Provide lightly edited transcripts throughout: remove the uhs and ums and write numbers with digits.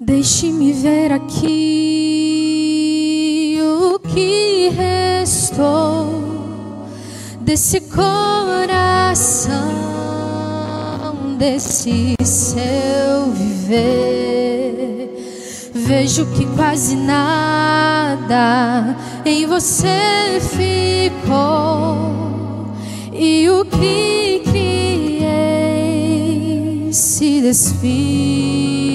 Deixe-me ver aqui o que restou desse coração, desse seu viver. Vejo que quase nada em você ficou, e o que criei se desfigurou.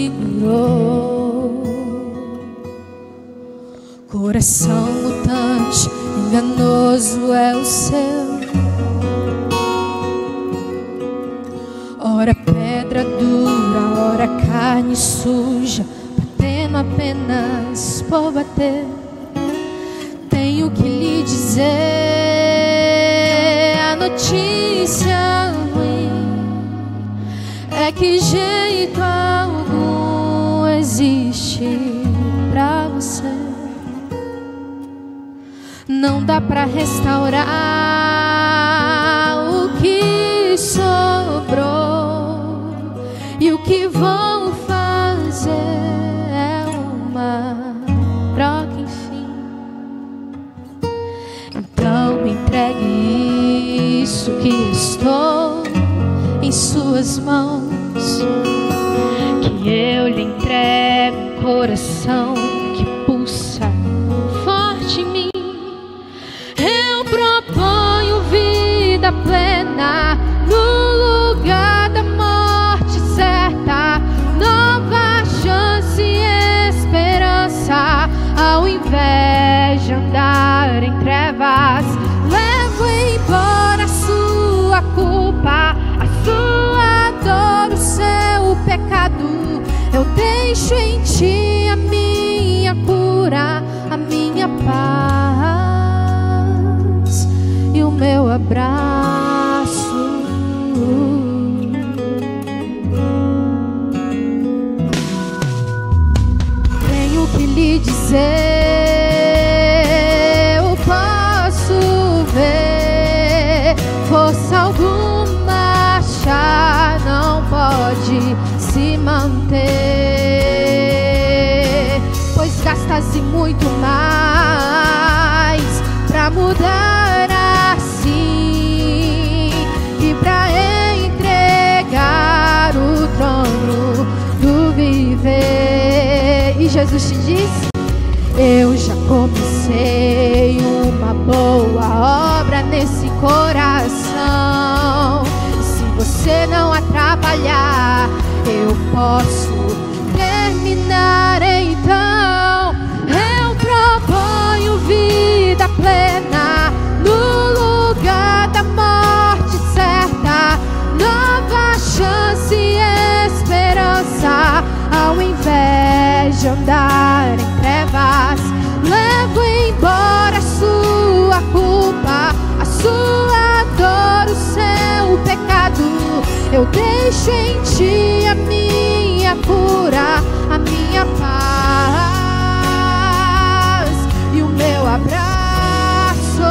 Coração mutante, enganoso é o seu. Ora pedra dura, ora carne suja, batendo apenas por bater. Tenho que lhe dizer, a notícia ruim é que jeito algum existe pra você. Não dá pra restaurar o que sobrou, e o que vou fazer é uma troca, enfim. Então entregue isso que estou em suas mãos, que eu lhe entrego um coração que pulsa forte em mim. Eu proponho vida plena no lugar da morte certa, nova chance e esperança, ao invés de andar em trevas. Levo embora a sua culpa, a sua dor, o seu pecado. Eu deixo em ti a minha cura, a minha paz e o meu abraço. Tenho que lhe dizer, eu posso ver, força alguma achar não pode se manter, pois gasta-se muito mais pra mudar assim e pra entregar o trono do viver. E Jesus te disse, eu já comecei uma boa obra nesse coração. Se você não atrapalhar, eu posso terminar. Então eu proponho vida plena no lugar da morte certa, nova chance e esperança, ao invés de andar em trevas. Levo embora a sua culpa, a sua dor, o seu pecado. Eu deixo em ti a minha cura, a minha paz e o meu abraço.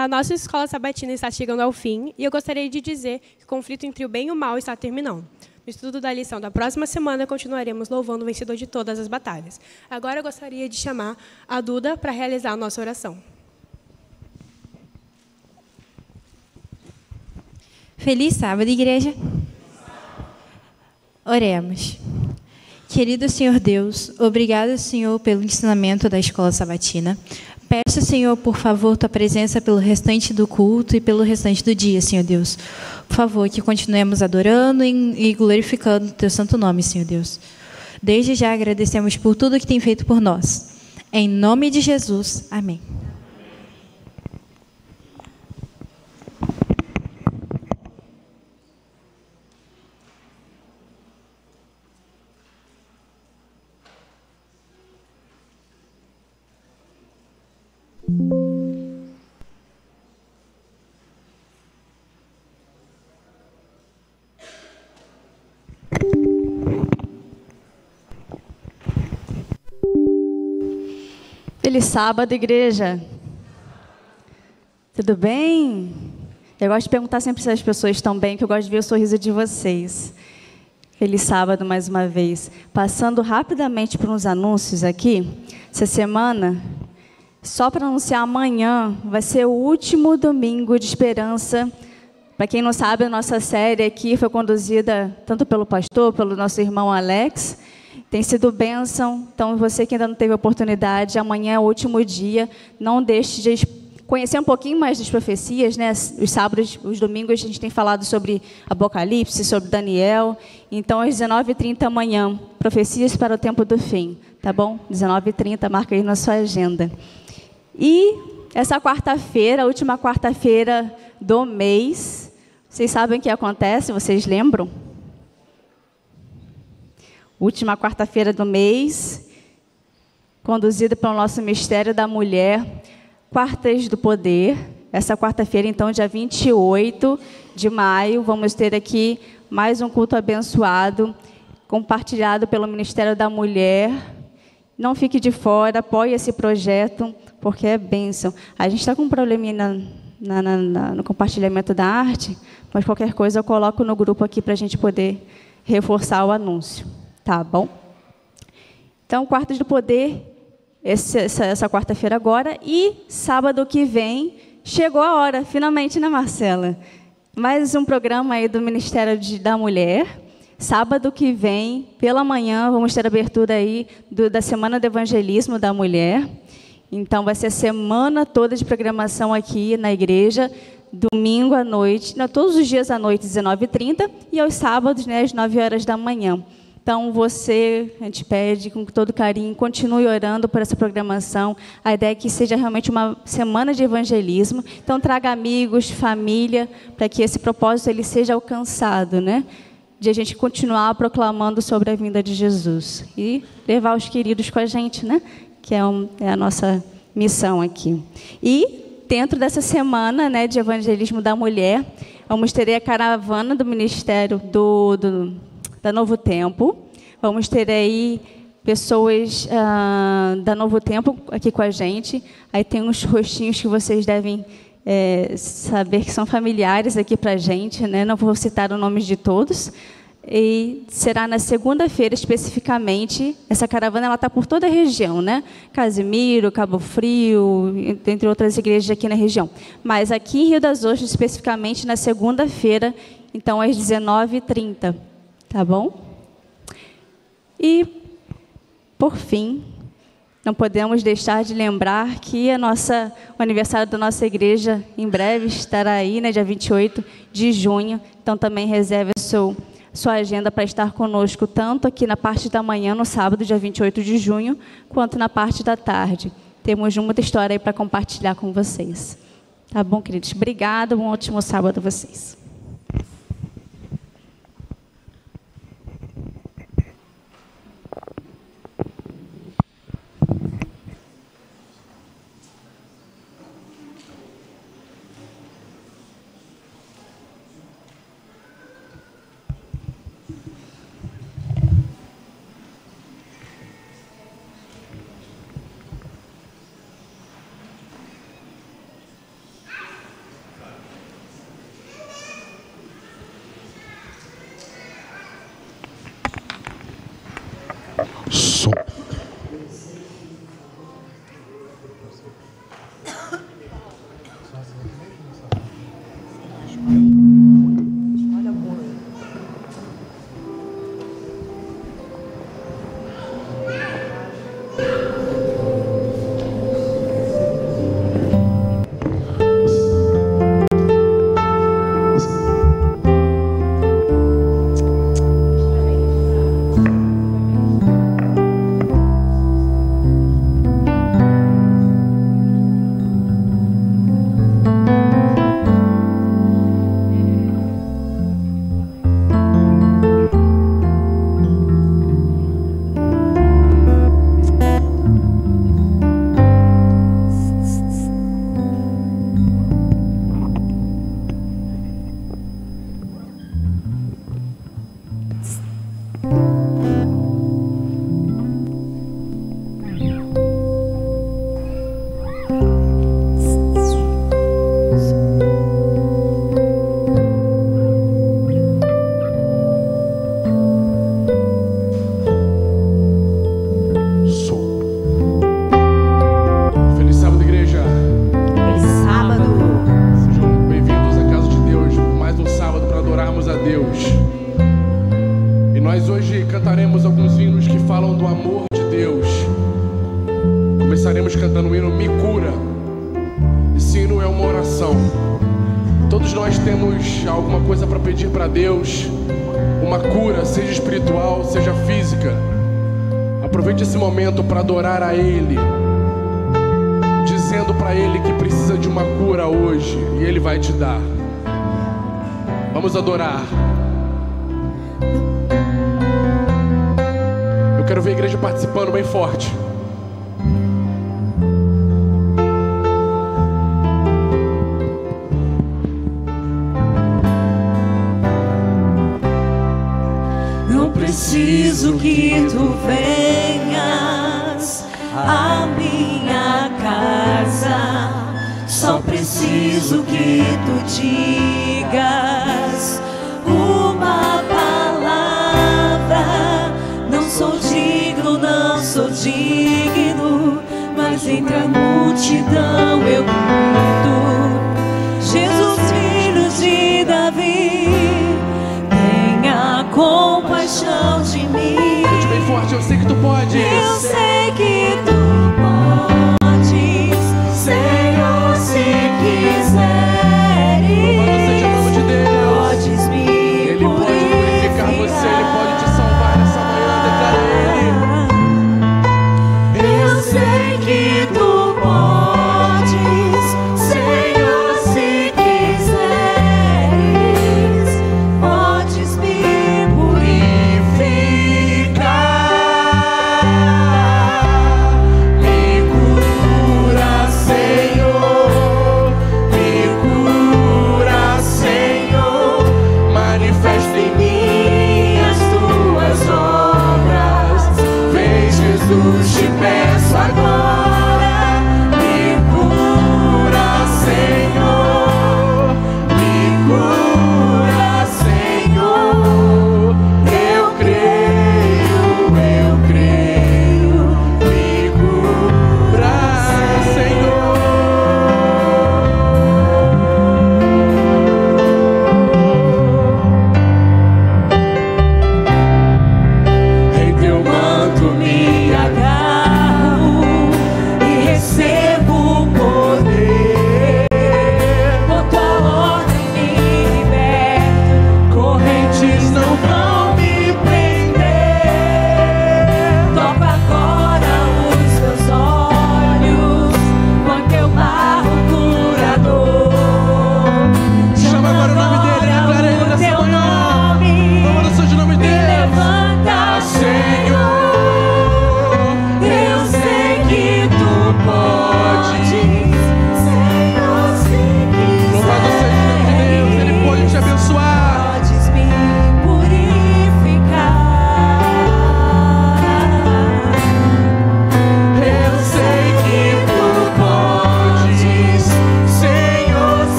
A nossa escola sabatina está chegando ao fim e eu gostaria de dizer que o conflito entre o bem e o mal está terminando. No estudo da lição da próxima semana, continuaremos louvando o vencedor de todas as batalhas. Agora eu gostaria de chamar a Duda para realizar a nossa oração. Feliz sábado, igreja. Oremos. Querido Senhor Deus, obrigado, Senhor, pelo ensinamento da escola sabatina. Peço, Senhor, por favor, tua presença pelo restante do culto e pelo restante do dia, Senhor Deus. Por favor, que continuemos adorando e glorificando o teu santo nome, Senhor Deus. Desde já agradecemos por tudo que tem feito por nós. Em nome de Jesus. Amém. Feliz sábado, igreja. Tudo bem? Eu gosto de perguntar sempre se as pessoas estão bem, que eu gosto de ver o sorriso de vocês. Feliz sábado mais uma vez. Passando rapidamente por uns anúncios aqui. Essa semana, só para anunciar, amanhã vai ser o último domingo de esperança. Para quem não sabe, a nossa série aqui foi conduzida tanto pelo pastor, pelo nosso irmão Alex. Tem sido bênção. Então, você que ainda não teve oportunidade, amanhã é o último dia. Não deixe de conhecer um pouquinho mais das profecias, né? Os sábados, os domingos, a gente tem falado sobre Apocalipse, sobre Daniel. Então, às 19h30 amanhã, profecias para o tempo do fim. Tá bom? 19h30, marca aí na sua agenda. E essa quarta-feira, a última quarta-feira do mês, vocês sabem o que acontece? Vocês lembram? Última quarta-feira do mês, conduzida pelo nosso Mistério da Mulher, Quartas do Poder. Essa quarta-feira, então, dia 28 de maio, vamos ter aqui mais um culto abençoado, compartilhado pelo Ministério da Mulher. Não fique de fora, apoie esse projeto, porque é bênção. A gente está com um probleminha no compartilhamento da arte, mas qualquer coisa eu coloco no grupo aqui para a gente poder reforçar o anúncio. Tá bom? Então, Quartas do Poder, essa quarta-feira agora, e sábado que vem, chegou a hora, finalmente, né, Marcela? Mais um programa aí do Ministério da Mulher. Sábado que vem, pela manhã, vamos ter a abertura aí da Semana do Evangelismo da Mulher. Então, vai ser a semana toda de programação aqui na igreja, domingo à noite, todos os dias à noite, 19h30, e aos sábados, né, às 9 horas da manhã. Então, a gente pede com todo carinho, continue orando por essa programação. A ideia é que seja realmente uma semana de evangelismo. Então, traga amigos, família, para que esse propósito ele seja alcançado, né? De a gente continuar proclamando sobre a vinda de Jesus. E levar os queridos com a gente, né? Que é a nossa missão aqui. E, dentro dessa semana, né, de evangelismo da mulher, vamos ter a caravana do Ministério da Novo Tempo. Vamos ter aí pessoas da Novo Tempo aqui com a gente. Aí tem uns rostinhos que vocês devem saber que são familiares aqui para a gente, né? Não vou citar os nomes de todos. E será na segunda-feira, especificamente. Essa caravana está por toda a região, né? Casimiro, Cabo Frio, entre outras igrejas aqui na região. Mas aqui em Rio das Ostras, especificamente, na segunda-feira, então às 19h30. Tá bom? E, por fim, não podemos deixar de lembrar que o aniversário da nossa igreja em breve estará aí, né, dia 28 de junho. Então, também reserve sua agenda para estar conosco, tanto aqui na parte da manhã, no sábado, dia 28 de junho, quanto na parte da tarde. Temos muita história aí para compartilhar com vocês. Tá bom, queridos? Obrigada, um ótimo sábado a vocês. Som. Para adorar a Ele, dizendo para Ele que precisa de uma cura hoje, e Ele vai te dar. Vamos adorar. Eu quero ver a igreja participando bem forte. Não preciso que tu venhas à minha casa, só preciso que tu digas uma palavra. Não sou digno, não sou digno, mas entre a multidão eu grito: Jesus, filho de Davi, tenha compaixão de mim. Cante bem forte, eu sei que tu podes. Eu sei que tu podes, Senhor, se quiseres. Louvado seja o nome de Deus. Podes me Ele pode purificar você, Ele pode te salvar nessa manhã. Declara Ele. Eu sei que tu podes,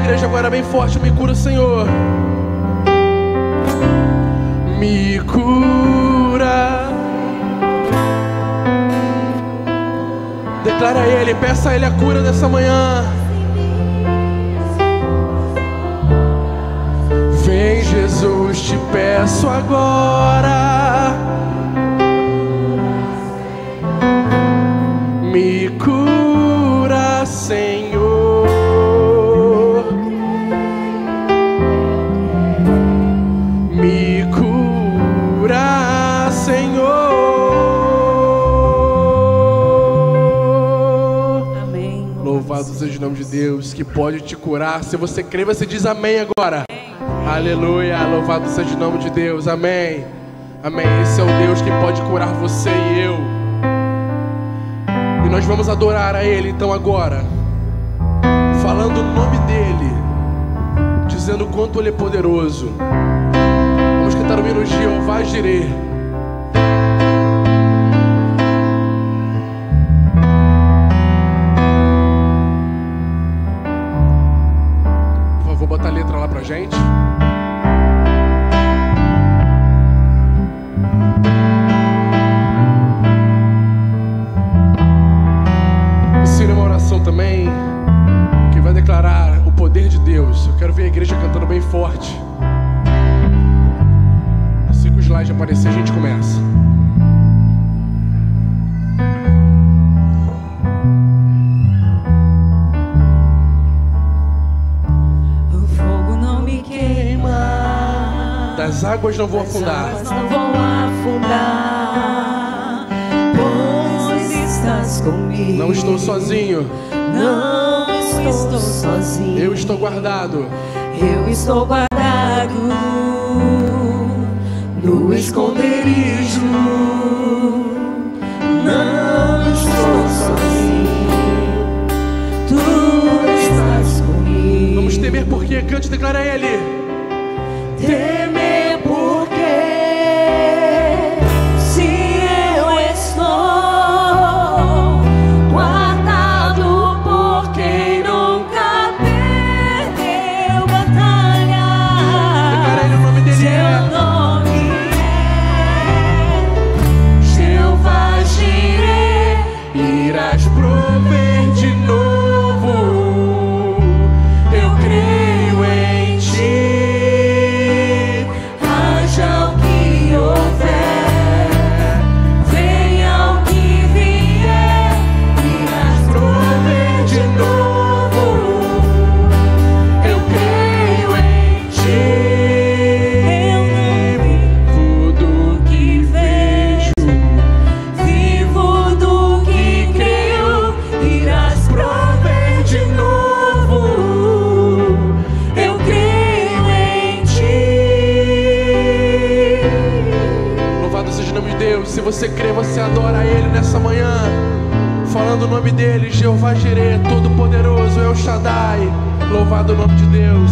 igreja agora bem forte. Me cura, Senhor. Me cura. Declara a Ele, peça a Ele a cura dessa manhã. Vem, Jesus, te peço agora. Me cura, Senhor. Me cura, Senhor. Amém. Louvado seja o nome de Deus, que pode te curar. Se você crê, você diz amém agora. Aleluia, louvado seja o nome de Deus, amém. Amém, esse é o Deus que pode curar você e eu. E nós vamos adorar a Ele então agora, falando o nome dEle, dizendo o quanto Ele é poderoso. Vamos cantar o hino Jeová Jireh. Por favor, bota a letra lá pra gente. Também que vai declarar o poder de Deus. Eu quero ver a igreja cantando bem forte. Assim que o slide aparecer, a gente começa. O fogo não me queima, Das águas não vou afundar. as águas não vão afundar, pois estás comigo. Não estou sozinho. Não estou sozinho. Eu estou guardado. Eu estou guardado no esconderijo. Não estou sozinho. Tu estás comigo. Vamos temer porque cante e declara a Ele. Temer porque se eu estou guardado por quem nunca perdeu batalha. Declara a Ele o nome dEle. Seu nome é Jeová Jireh. Irás prover de novo. Eu creio em Ti. Haja o que houver, venha o que vier, irás Prover de novo. Eu creio em Ti. Eu não Vivo do que vejo. vivo do que creio, irás Prover de novo. eu creio em ti. Louvado seja o nome de Deus. Se você crê, você adora a Ele nessa manhã, falando o nome dEle. Jeová Jireh, Todo-Poderoso, El Shaddai. Louvado o nome de Deus.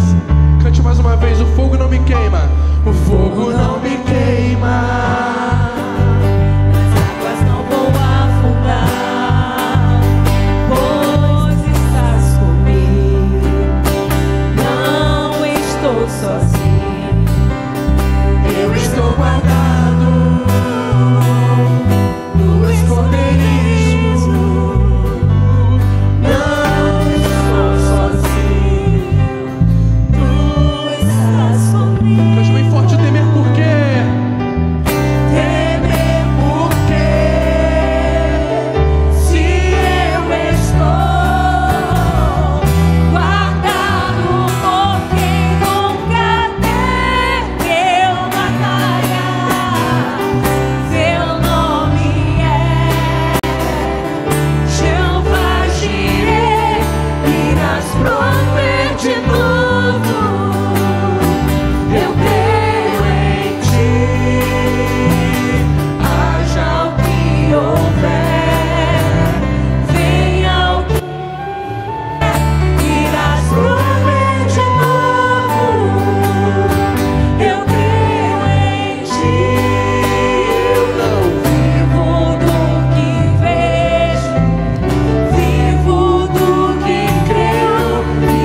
Cante mais uma vez. O fogo não me queima. O fogo não me queima. As águas não vão afundar, pois estás comigo. Não estou sozinho. Eu estou guardado no esconderijo. Não estou sozinho. Tu estás comigo. Cante bem forte o temer por quê? Temer porque se eu estou guardado por quem nunca perdeu batalha. Seu nome é Jeová Jireh. Irás prover de novo. Eu creio em ti. Haja o que houver, venha o que irás prover de novo. Eu creio em ti. Eu não vivo do que vejo, vivo do que creio.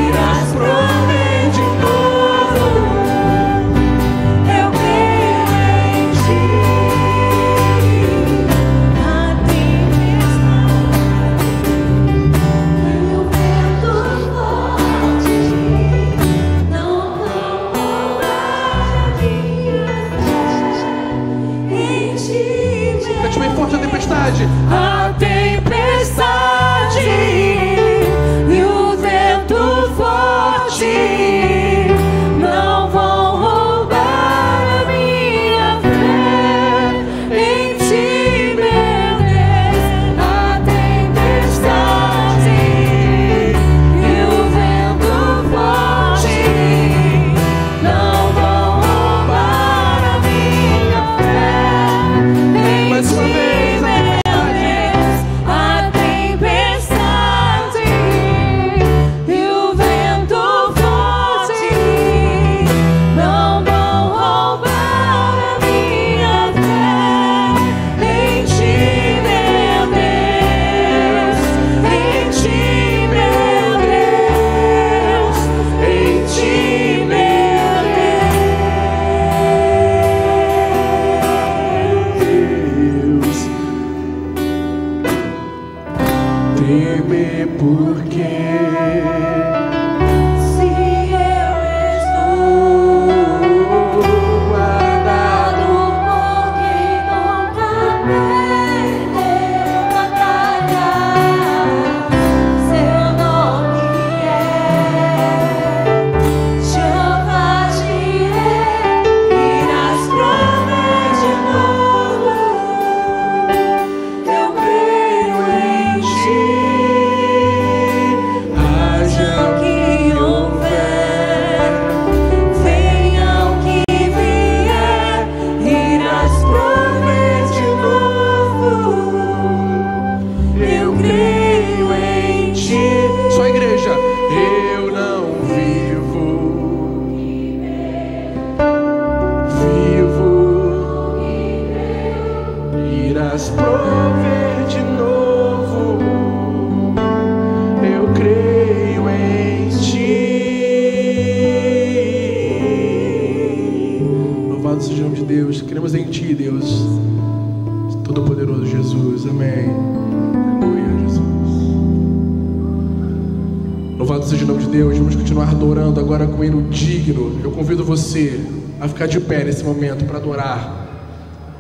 seja o nome de Deus. Vamos continuar adorando agora com o hino digno. Eu convido você a ficar de pé nesse momento para adorar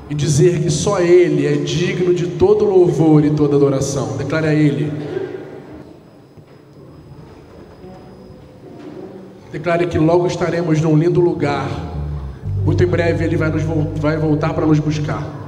e dizer que só Ele é digno de todo louvor e toda adoração. Declare a Ele. Declare que logo estaremos num lindo lugar. Muito em breve Ele vai voltar para nos buscar.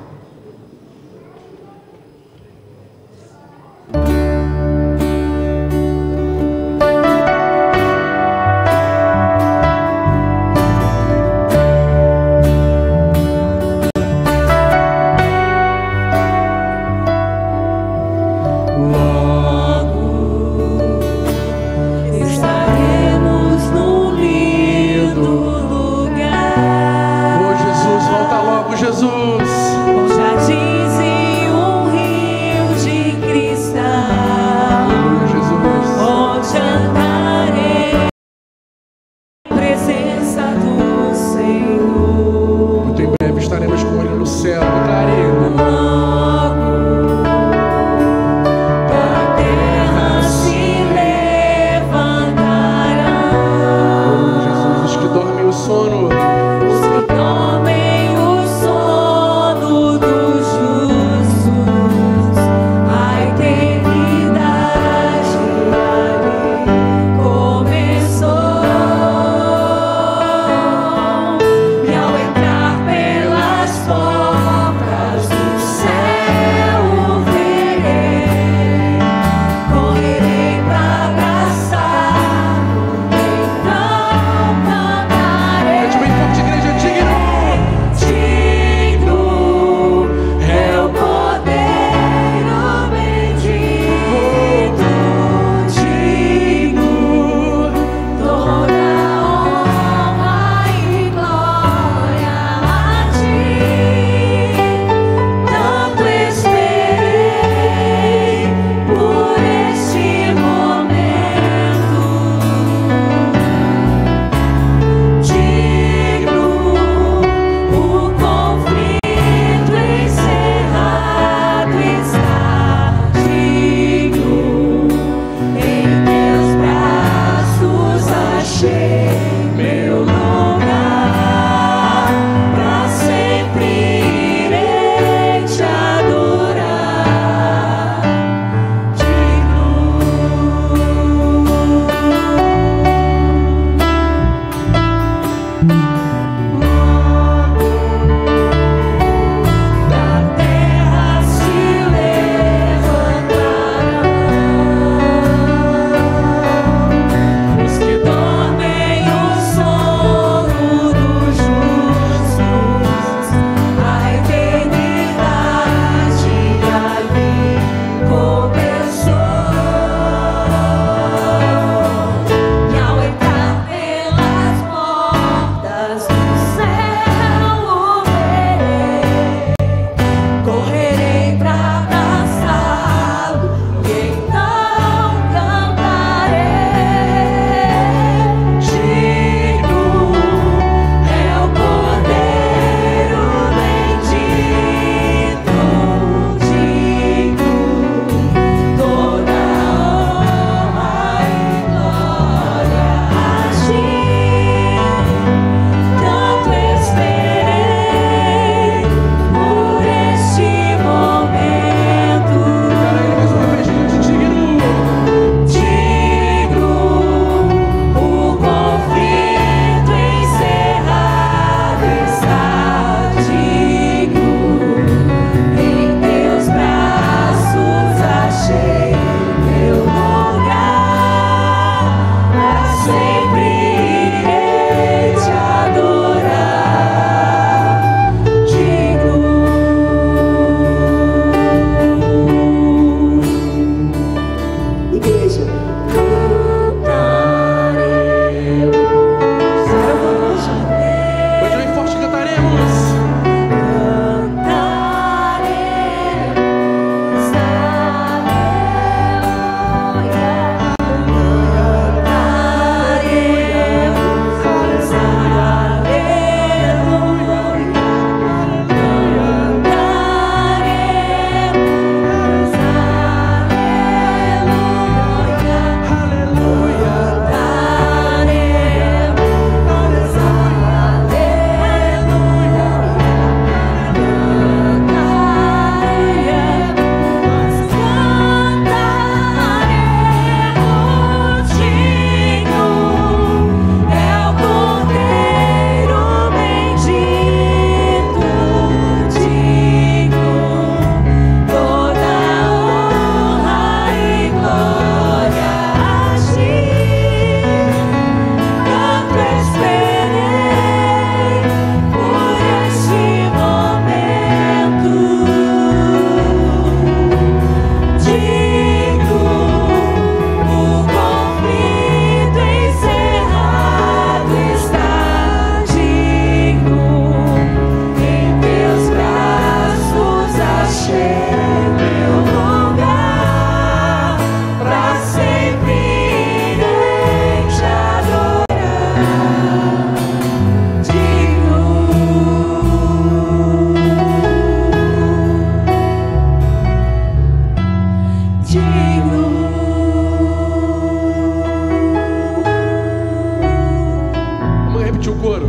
coro.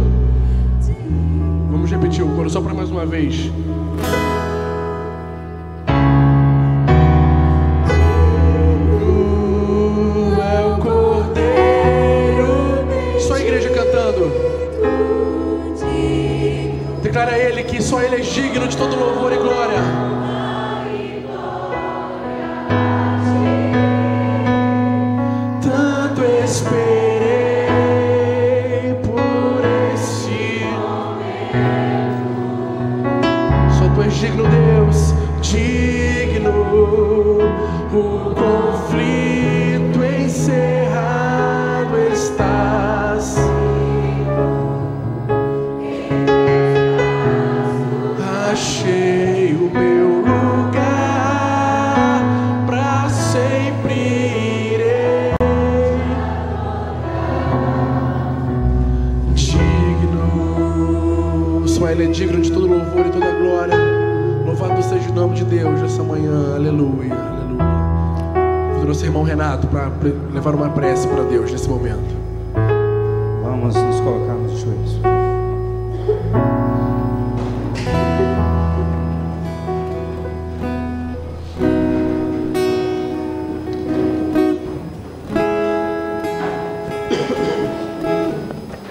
Vamos repetir o coro só para mais uma vez. É o Cordeiro. Só a igreja cantando. Declara a Ele que só Ele é digno de todo louvor e glória. Esperei por esse momento. Só tu és digno, Deus, digno. O conflito encerrado estás. Achei o meu lugar, pra sempre irei. Só Ele é digno de todo louvor e toda glória. Louvado seja o nome de Deus essa manhã. Aleluia, aleluia. Vou trouxe o irmão Renato para levar uma prece para Deus nesse momento. Vamos nos colocar nos joelhos.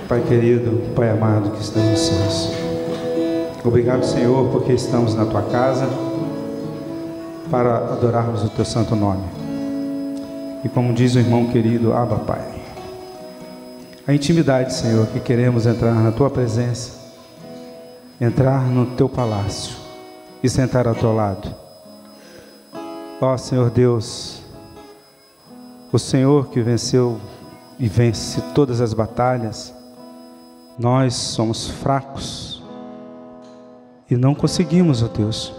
Pai querido, Pai amado que está nos céus, obrigado, Senhor, porque estamos na Tua casa para adorarmos o Teu santo nome. E como diz o irmão querido, Abba, Pai, a intimidade, Senhor, que queremos entrar na Tua presença, entrar no Teu palácio e sentar ao Teu lado. Ó Senhor Deus, o Senhor que venceu e vence todas as batalhas. Nós somos fracos e não conseguimos, ó Deus,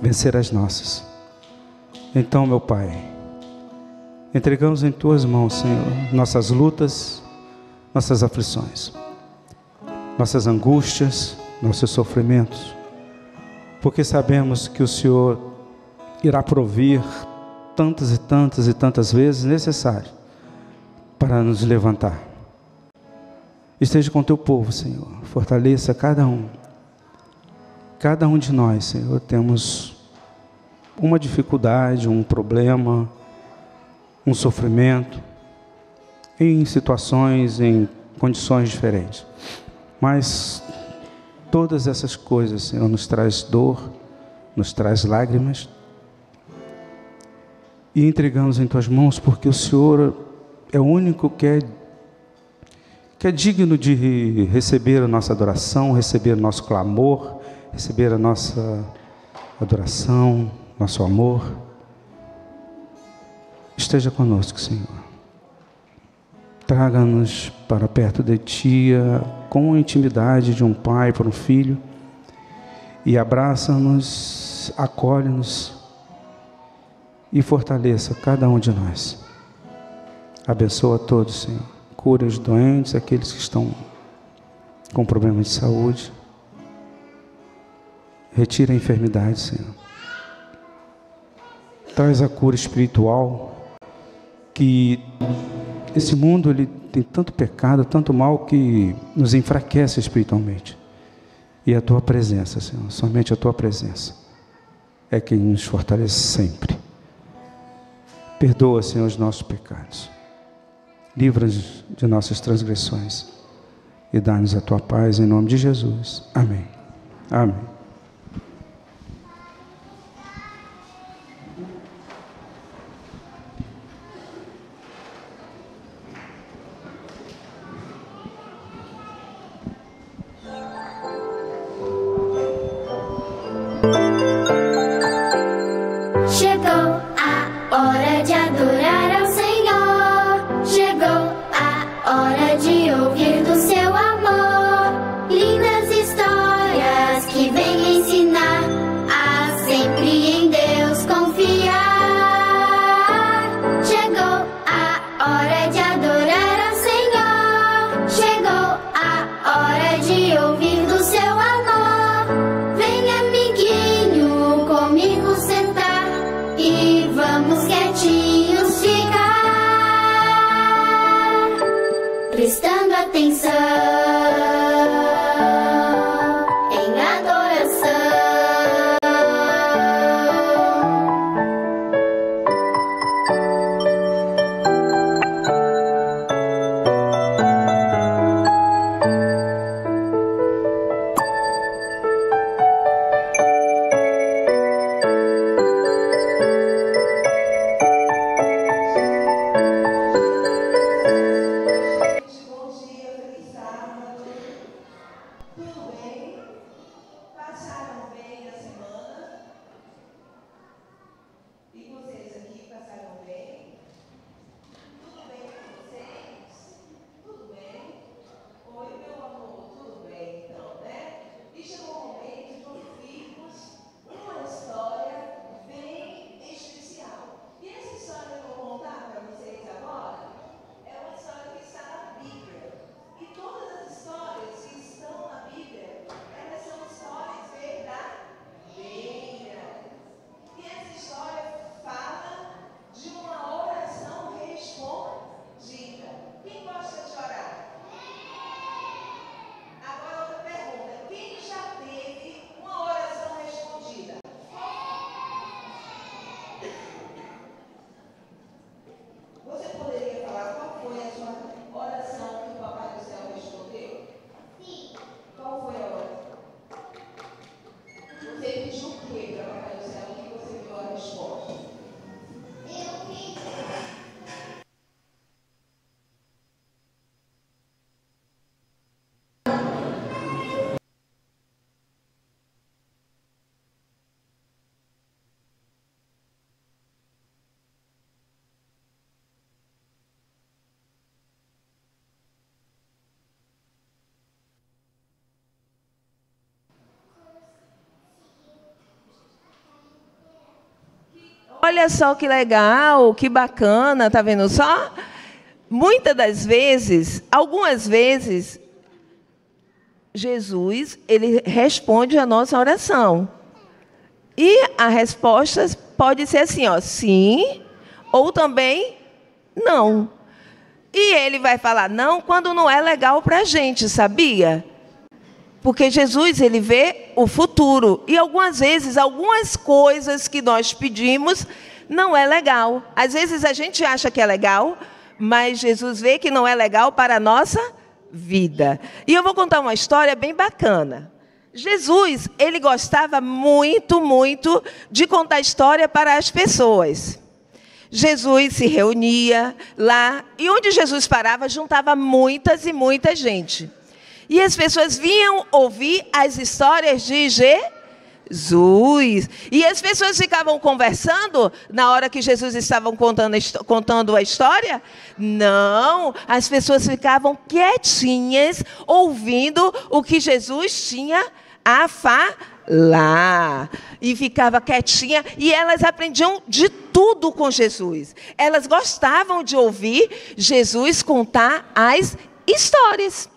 vencer as nossas. Então, meu Pai, entregamos em Tuas mãos, Senhor, nossas lutas, nossas aflições, nossas angústias, nossos sofrimentos, porque sabemos que o Senhor irá provir tantas e tantas e tantas vezes necessário para nos levantar. Esteja com Teu povo, Senhor. Fortaleça cada um. Cada um de nós, Senhor, temos uma dificuldade, um problema, um sofrimento, em situações, em condições diferentes. Mas todas essas coisas, Senhor, nos traz dor, nos traz lágrimas. E entregamos em Tuas mãos, porque o Senhor é o único que é digno de receber a nossa adoração, receber o nosso clamor, receber a nossa adoração, nosso amor. Esteja conosco, Senhor. Traga-nos para perto de Ti, com a intimidade de um pai para um filho, e abraça-nos, acolhe-nos e fortaleça cada um de nós. Abençoa a todos, Senhor. Cura os doentes, aqueles que estão com problemas de saúde. Retira a enfermidade, Senhor. Traz a cura espiritual, que esse mundo ele tem tanto pecado, tanto mal, que nos enfraquece espiritualmente. E a Tua presença, Senhor, somente a Tua presença é quem nos fortalece sempre. Perdoa, Senhor, os nossos pecados. Livra-nos de nossas transgressões e dá-nos a Tua paz em nome de Jesus. Amém. Amém. Chegou a hora de adorar ao Senhor. Chegou a hora de ouvir do Seu amor. Lindas histórias que vêm atenção em adoração. Olha só que legal, que bacana, tá vendo só? Muitas das vezes, algumas vezes, Jesus, ele responde a nossa oração. E a resposta pode ser assim, ó, sim, ou também não. E ele vai falar não quando não é legal para a gente, sabia? Porque Jesus, ele vê o futuro. E algumas vezes, algumas coisas que nós pedimos não é legal. Às vezes a gente acha que é legal, mas Jesus vê que não é legal para a nossa vida. E eu vou contar uma história bem bacana. Jesus, ele gostava muito, muito de contar história para as pessoas. Jesus se reunia lá, e onde Jesus parava, juntava muitas e muita gente. E as pessoas vinham ouvir as histórias de Jesus. E as pessoas ficavam conversando na hora que Jesus estava contando a história? Não, as pessoas ficavam quietinhas, ouvindo o que Jesus tinha a falar. E ficava quietinha, e elas aprendiam de tudo com Jesus. Elas gostavam de ouvir Jesus contar as histórias.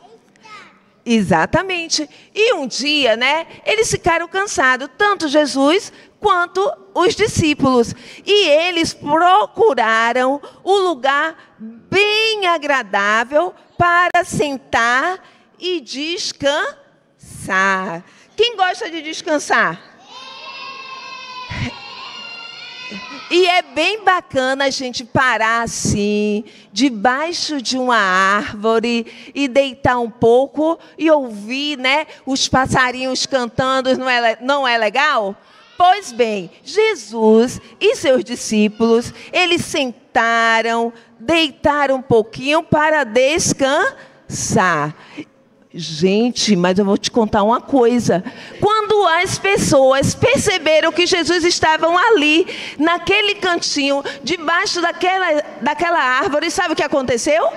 Exatamente. E um dia, né, eles ficaram cansados, tanto Jesus quanto os discípulos. E eles procuraram um lugar bem agradável para sentar e descansar. Quem gosta de descansar? E é bem bacana a gente parar assim, debaixo de uma árvore, e deitar um pouco e ouvir, né, os passarinhos cantando, não é legal? Pois bem, Jesus e seus discípulos, eles sentaram, deitaram um pouquinho para descansar. Gente, mas eu vou te contar uma coisa. Quando as pessoas perceberam que Jesus estava ali, naquele cantinho, debaixo daquela árvore, sabe o que aconteceu?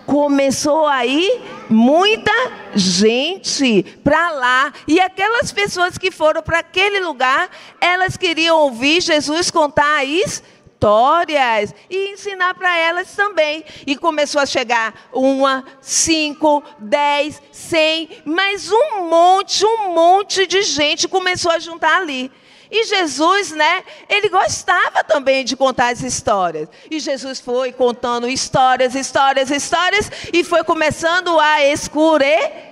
Começou a ir muita gente para lá. E aquelas pessoas que foram para aquele lugar, elas queriam ouvir Jesus contar a histórias e ensinar para elas também. E começou a chegar 1, 5, 10, 100, mas um monte de gente começou a juntar ali. E Jesus, né, ele gostava também de contar as histórias. E Jesus foi contando histórias, e foi começando a escurecer.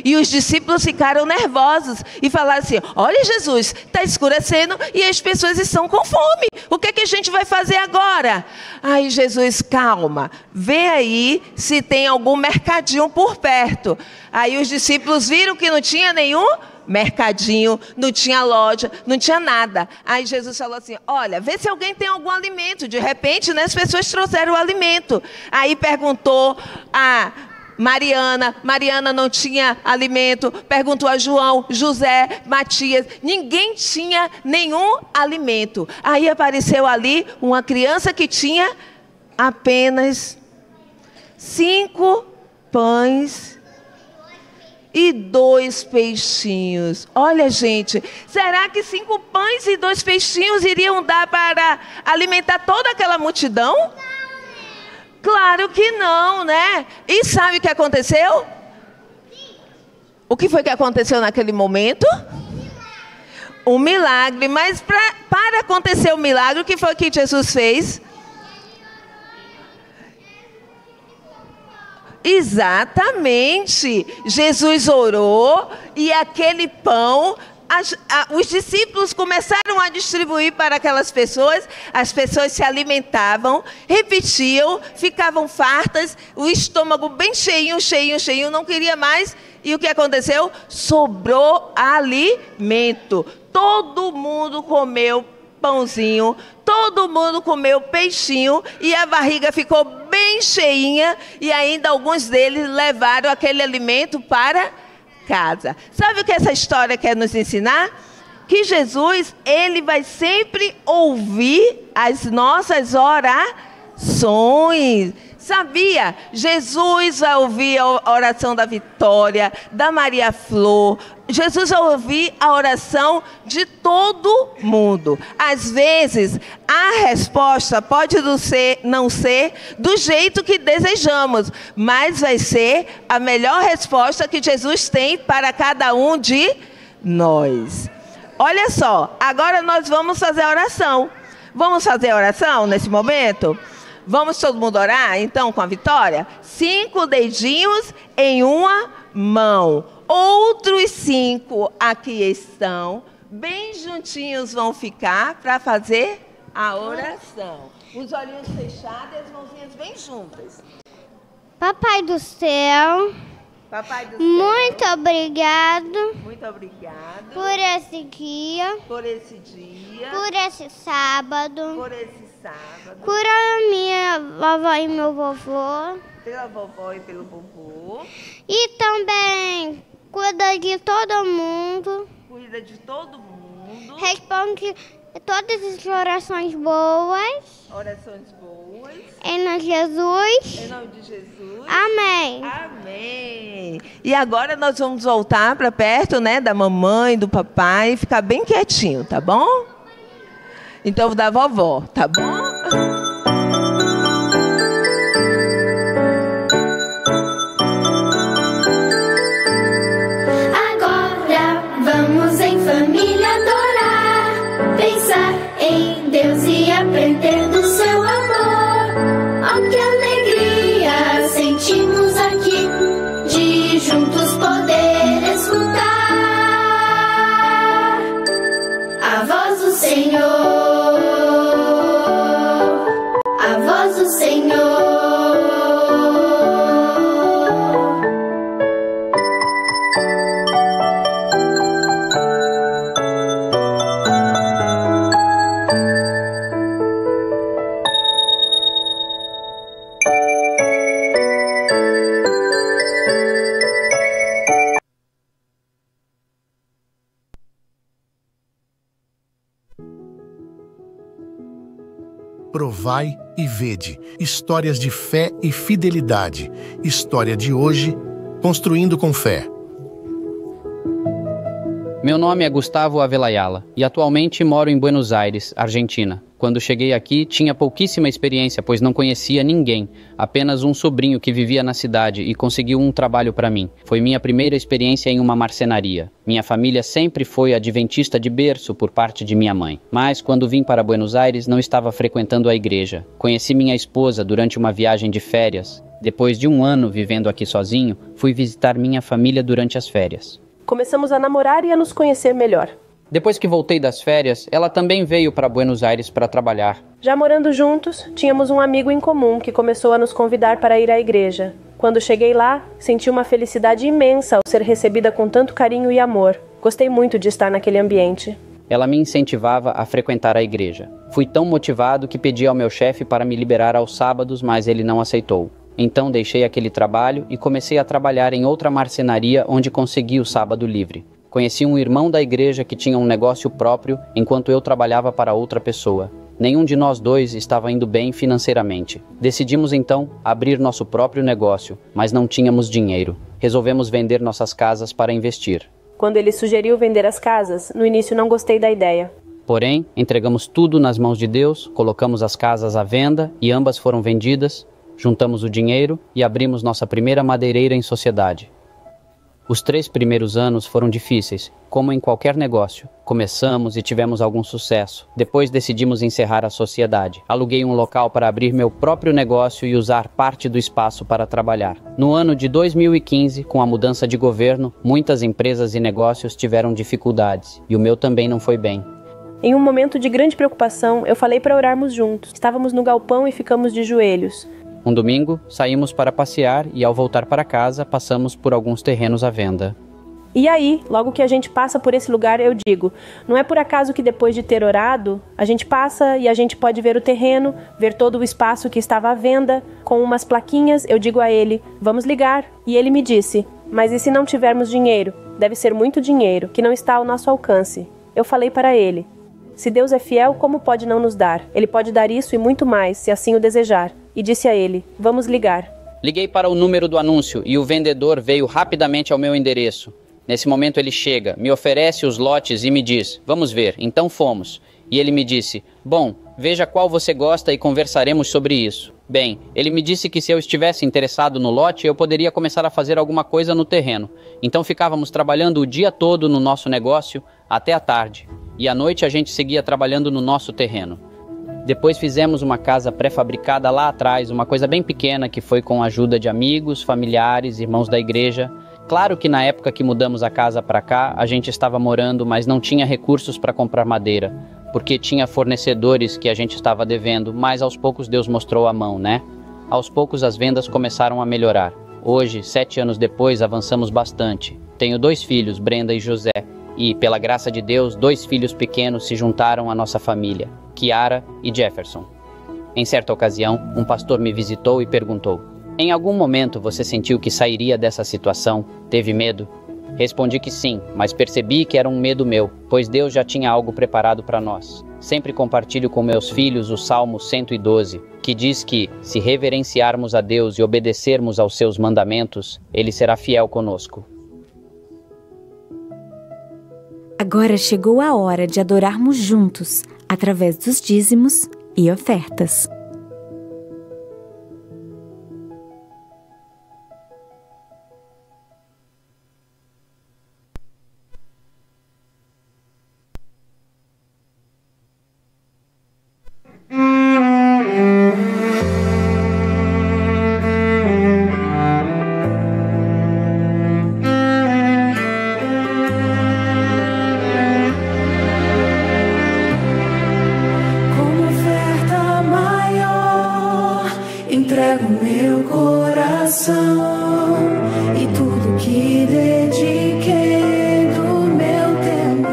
E os discípulos ficaram nervosos e falaram assim: olha, Jesus, está escurecendo e as pessoas estão com fome. O que é que a gente vai fazer agora? Aí Jesus, calma, vê aí se tem algum mercadinho por perto. Aí os discípulos viram que não tinha nenhum mercadinho, não tinha loja, não tinha nada. Aí Jesus falou assim: olha, vê se alguém tem algum alimento. De repente, né, as pessoas trouxeram o alimento. Aí perguntou a Mariana não tinha alimento. Perguntou a João, José, Matias. Ninguém tinha nenhum alimento. Aí apareceu ali uma criança que tinha apenas 5 pães e 2 peixinhos. Olha, gente, será que 5 pães e 2 peixinhos iriam dar para alimentar toda aquela multidão? Claro que não, né? E sabe o que aconteceu? O que foi que aconteceu naquele momento? Um milagre. Mas para acontecer o milagre, o que foi que Jesus fez? Exatamente. Jesus orou e aquele pão, os discípulos começaram a distribuir para aquelas pessoas. As pessoas se alimentavam, repetiam, ficavam fartas, o estômago bem cheinho, não queria mais. E o que aconteceu? Sobrou alimento. Todo mundo comeu pãozinho, todo mundo comeu peixinho e a barriga ficou bem cheinha, e ainda alguns deles levaram aquele alimento para casa. Sabe o que essa história quer nos ensinar? Que Jesus, ele vai sempre ouvir as nossas orações. Sabia? Jesus vai ouvir a oração da Vitória, da Maria Flor. Jesus vai ouvir a oração de todo mundo. Às vezes, a resposta pode não ser do jeito que desejamos, mas vai ser a melhor resposta que Jesus tem para cada um de nós. Olha só, agora nós vamos fazer a oração. Vamos fazer a oração nesse momento? Vamos todo mundo orar, então, com a Vitória? 5 dedinhos em uma mão. Outros 5 aqui estão. Bem juntinhos vão ficar para fazer a oração. Os olhinhos fechados e as mãozinhas bem juntas. Papai do céu, Papai do céu, muito obrigado muito obrigado por esse dia, por esse dia, por esse sábado. por esse sábado, Cura a minha vovó e meu vovô. pela vovó e pelo vovô. E também cuida de todo mundo. Cuida de todo mundo. Responde todas as orações boas. Orações boas. Em nome de Jesus. Em nome de Jesus. Amém. Amém. E agora nós vamos voltar para perto, né, da mamãe, do papai, ficar bem quietinho, tá bom? Então, da vovó, tá bom? Agora vamos em família adorar, pensar em Deus e aprender do seu amor. Oh, que alegria sentimos aqui de juntos poder escutar a voz do Senhor. A voz do Senhor. Provai e vede. Histórias de fé e fidelidade. História de hoje, construindo com fé. Meu nome é Gustavo Avelayala e atualmente moro em Buenos Aires, Argentina. Quando cheguei aqui, tinha pouquíssima experiência, pois não conhecia ninguém. Apenas um sobrinho que vivia na cidade e conseguiu um trabalho para mim. Foi minha primeira experiência em uma marcenaria. Minha família sempre foi adventista de berço por parte de minha mãe. Mas quando vim para Buenos Aires, não estava frequentando a igreja. Conheci minha esposa durante uma viagem de férias. Depois de um ano vivendo aqui sozinho, fui visitar minha família durante as férias. Começamos a namorar e a nos conhecer melhor. Depois que voltei das férias, ela também veio para Buenos Aires para trabalhar. Já morando juntos, tínhamos um amigo em comum que começou a nos convidar para ir à igreja. Quando cheguei lá, senti uma felicidade imensa ao ser recebida com tanto carinho e amor. Gostei muito de estar naquele ambiente. Ela me incentivava a frequentar a igreja. Fui tão motivado que pedi ao meu chefe para me liberar aos sábados, mas ele não aceitou. Então deixei aquele trabalho e comecei a trabalhar em outra marcenaria onde consegui o sábado livre. Conheci um irmão da igreja que tinha um negócio próprio enquanto eu trabalhava para outra pessoa. Nenhum de nós dois estava indo bem financeiramente. Decidimos então abrir nosso próprio negócio, mas não tínhamos dinheiro. Resolvemos vender nossas casas para investir. Quando ele sugeriu vender as casas, no início não gostei da ideia. Porém, entregamos tudo nas mãos de Deus, colocamos as casas à venda e ambas foram vendidas. Juntamos o dinheiro e abrimos nossa primeira madeireira em sociedade. Os 3 primeiros anos foram difíceis, como em qualquer negócio. Começamos e tivemos algum sucesso. Depois decidimos encerrar a sociedade. Aluguei um local para abrir meu próprio negócio e usar parte do espaço para trabalhar. No ano de 2015, com a mudança de governo, muitas empresas e negócios tiveram dificuldades, e o meu também não foi bem. Em um momento de grande preocupação, eu falei para orarmos juntos. Estávamos no galpão e ficamos de joelhos. Um domingo, saímos para passear e ao voltar para casa, passamos por alguns terrenos à venda. E aí, logo que a gente passa por esse lugar, eu digo, não é por acaso que depois de ter orado, a gente passa e a gente pode ver o terreno, ver todo o espaço que estava à venda, com umas plaquinhas, eu digo a ele, vamos ligar. E ele me disse, mas e se não tivermos dinheiro? Deve ser muito dinheiro, que não está ao nosso alcance. Eu falei para ele, se Deus é fiel, como pode não nos dar? Ele pode dar isso e muito mais, se assim o desejar. E disse a ele, vamos ligar. Liguei para o número do anúncio e o vendedor veio rapidamente ao meu endereço. Nesse momento ele chega, me oferece os lotes e me diz, vamos ver, então fomos. E ele me disse, bom, veja qual você gosta e conversaremos sobre isso. Bem, ele me disse que se eu estivesse interessado no lote, eu poderia começar a fazer alguma coisa no terreno. Então ficávamos trabalhando o dia todo no nosso negócio até a tarde. E à noite a gente seguia trabalhando no nosso terreno. Depois fizemos uma casa pré-fabricada lá atrás, uma coisa bem pequena que foi com a ajuda de amigos, familiares, irmãos da igreja. Claro que na época que mudamos a casa para cá, a gente estava morando, mas não tinha recursos para comprar madeira, porque tinha fornecedores que a gente estava devendo, mas aos poucos Deus mostrou a mão, né? Aos poucos as vendas começaram a melhorar. Hoje, 7 anos depois, avançamos bastante. Tenho 2 filhos, Brenda e José. E, pela graça de Deus, 2 filhos pequenos se juntaram à nossa família, Kiara e Jefferson. Em certa ocasião, um pastor me visitou e perguntou, em algum momento você sentiu que sairia dessa situação? Teve medo? Respondi que sim, mas percebi que era um medo meu, pois Deus já tinha algo preparado para nós. Sempre compartilho com meus filhos o Salmo 112, que diz que, se reverenciarmos a Deus e obedecermos aos seus mandamentos, Ele será fiel conosco. Agora chegou a hora de adorarmos juntos, através dos dízimos e ofertas. Entrego meu coração e tudo que dediquei do meu tempo.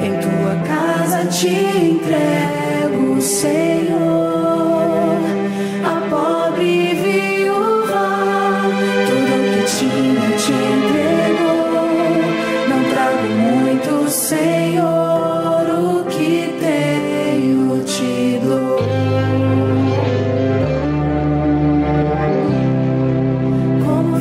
Em tua casa te entrego, Senhor. A pobre viúva, tudo que tinha te entregou. Não trago muito, Senhor, o que tenho te dou. Como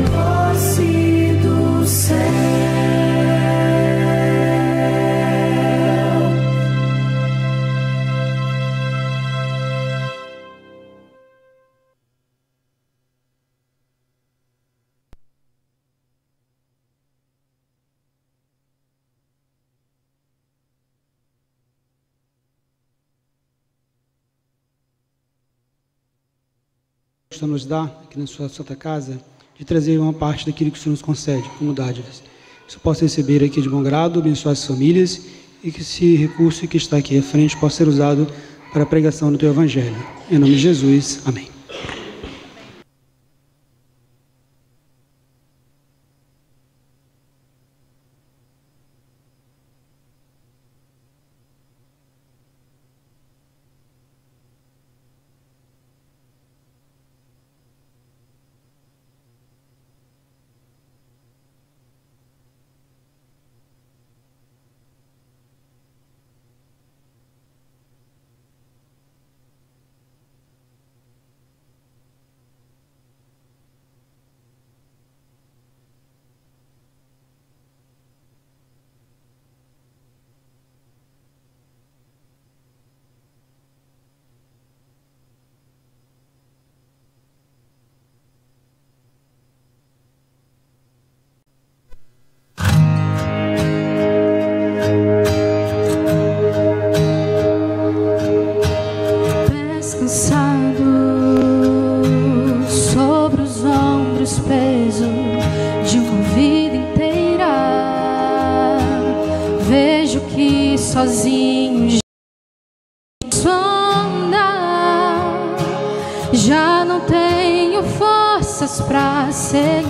voz do céu. O Senhor nos dá, aqui na sua Santa Casa, de trazer uma parte daquilo que o Senhor nos concede, como dádivas. Que o Senhor possa receber aqui de bom grado, abençoar as famílias, e que esse recurso que está aqui à frente possa ser usado para a pregação do Teu Evangelho. Em nome de Jesus, amém. Sozinho andar, já não tenho forças pra seguir.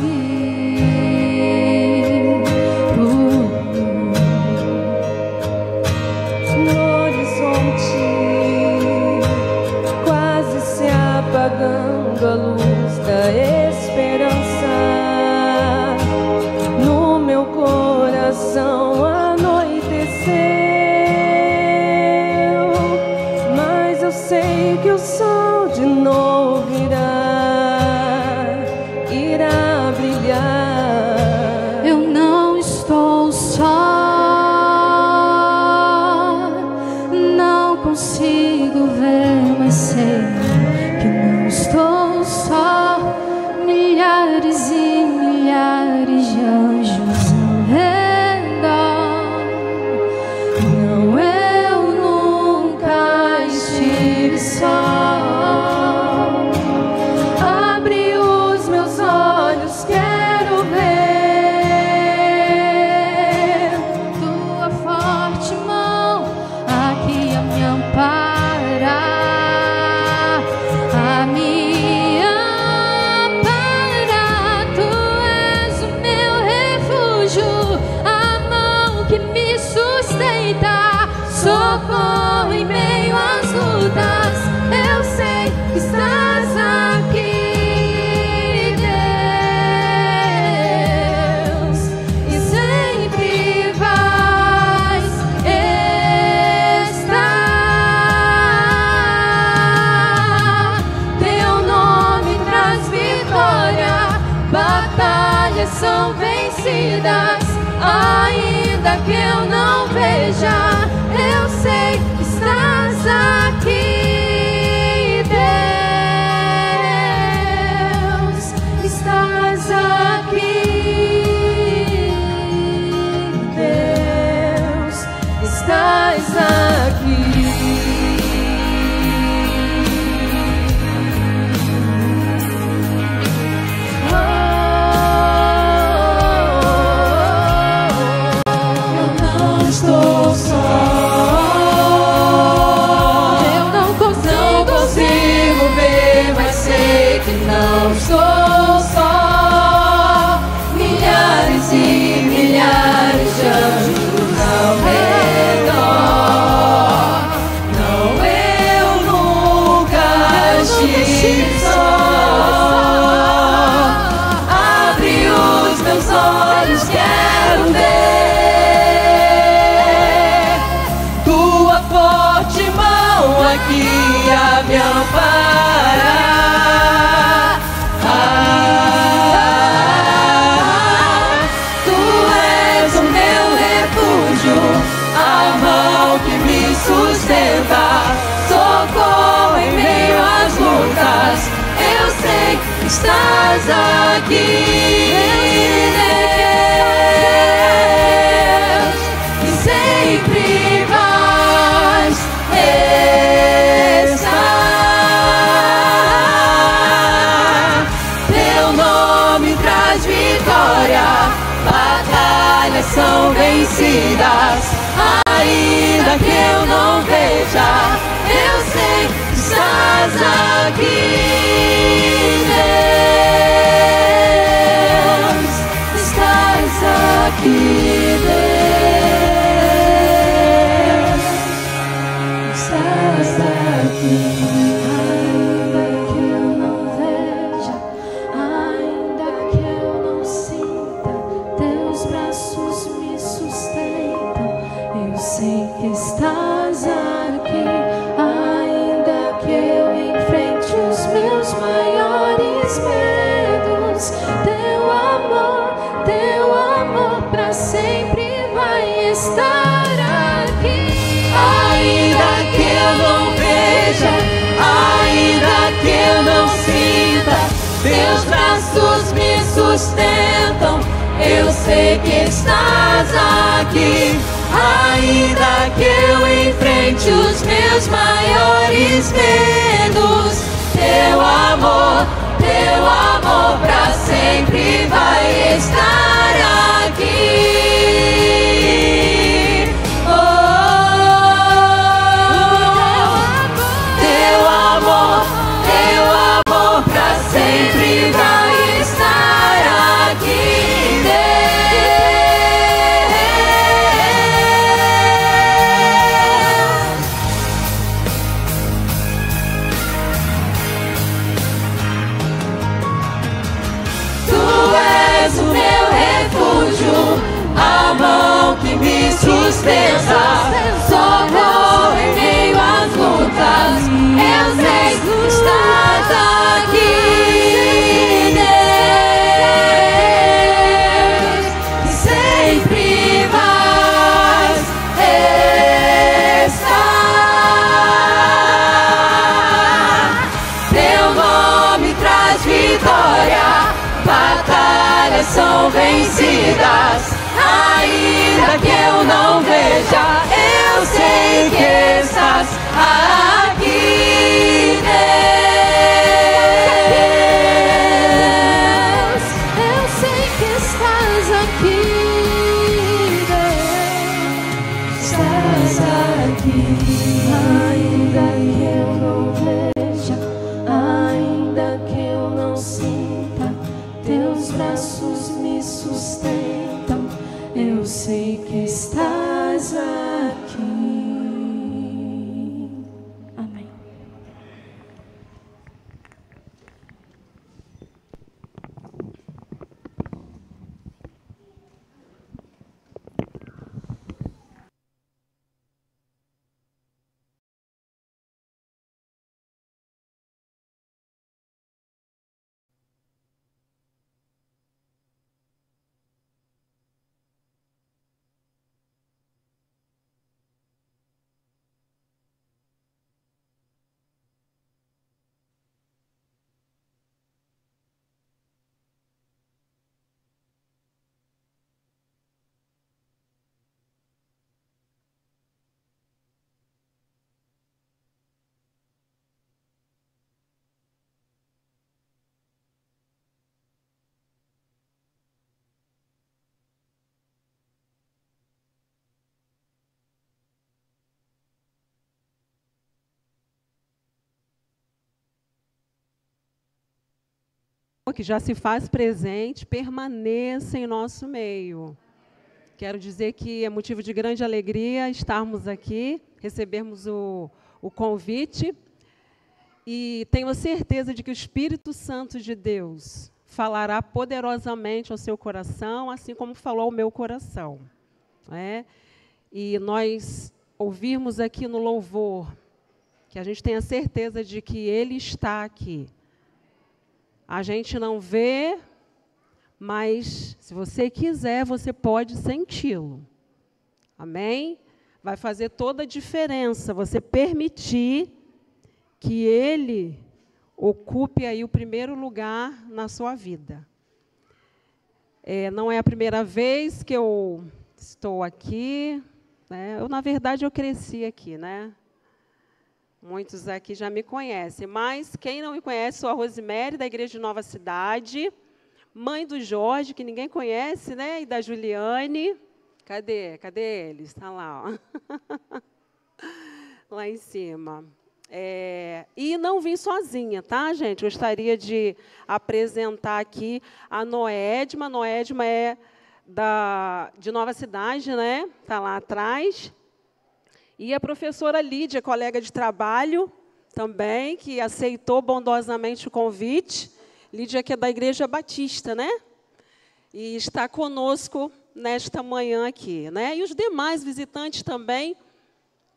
No horizonte, quase se apagando a luz da esperança. No meu coração anoiteceu. Sei que o sol de novo irá brilhar. Eu não estou só, não consigo ver, mas sei que não estou só. Milhares e milhares de anjos ao redor. Não, eu nunca estive só. Abre os meus olhos, quero ver tua forte mão aqui a me amparar, a me amparar. Tu és o meu refúgio, a mão que me sustenta, socorro em meio às lutas. Eu sei que estás aqui, Deus, e sempre vais estar. Teu nome traz vitória, batalhas são vencidas. Ainda que eu não veja, eu sei que estás aqui, Deus, estás aqui, Deus, estás aqui. Eu não estou só. estás aqui, Deus, e sempre vais estar. Teu nome traz vitória, batalhas são vencidas. Ainda que eu não veja, eu sei que estás aqui, Deus, estás aqui, Deus, estás aqui. Ainda que eu não veja, ainda que eu não sinta, teus braços me sustentam. Eu sei que estás aqui, ainda que eu enfrente os meus maiores medos. Teu amor pra sempre vai estar aqui. Ainda que eu não veja, ainda que eu não sinta, teus braços me sustentam. Eu sei que estás aqui. Ainda que eu enfrente os meus maiores medos, teu amor pra sempre vai estar aqui. Oh, teu amor pra sempre vai estar aqui. A mão que me sustenta, socorro em meio às lutas. Eu sei que estás aqui, Deus, e sempre vais estar. Teu nome traz vitória, batalhas são vencidas. Ainda que eu não veja, eu sei que estás aqui, Deus. Eu sei que estás aqui, Deus. Estás aqui. Ainda que eu não veja, ainda que eu não sinta, teus braços me sustentam. Eu sei que estás aqui. Amém. Que já se faz presente, permaneça em nosso meio. Quero dizer que é motivo de grande alegria estarmos aqui, recebermos o convite, e tenho a certeza de que o Espírito Santo de Deus falará poderosamente ao seu coração, assim como falou ao meu coração. E nós ouvirmos aqui no louvor, que a gente tenha a certeza de que Ele está aqui. A gente não vê, mas se você quiser, você pode senti-lo. Amém? Vai fazer toda a diferença você permitir que Ele ocupe aí o primeiro lugar na sua vida. Não é a primeira vez que eu estou aqui, né? Na verdade, eu cresci aqui, né? Muitos aqui já me conhecem, mas quem não me conhece, sou a Rosemary, da Igreja de Nova Cidade, mãe do Jorge, que ninguém conhece, né? E da Juliane. Cadê eles? Está lá, ó. Lá em cima. E não vim sozinha, tá, gente? Gostaria de apresentar aqui a Noedma. A Noedma é de Nova Cidade, né? Está lá atrás. E a professora Lídia, colega de trabalho também, que aceitou bondosamente o convite. Lídia, que é da Igreja Batista, né? E está conosco nesta manhã aqui, né? E os demais visitantes também,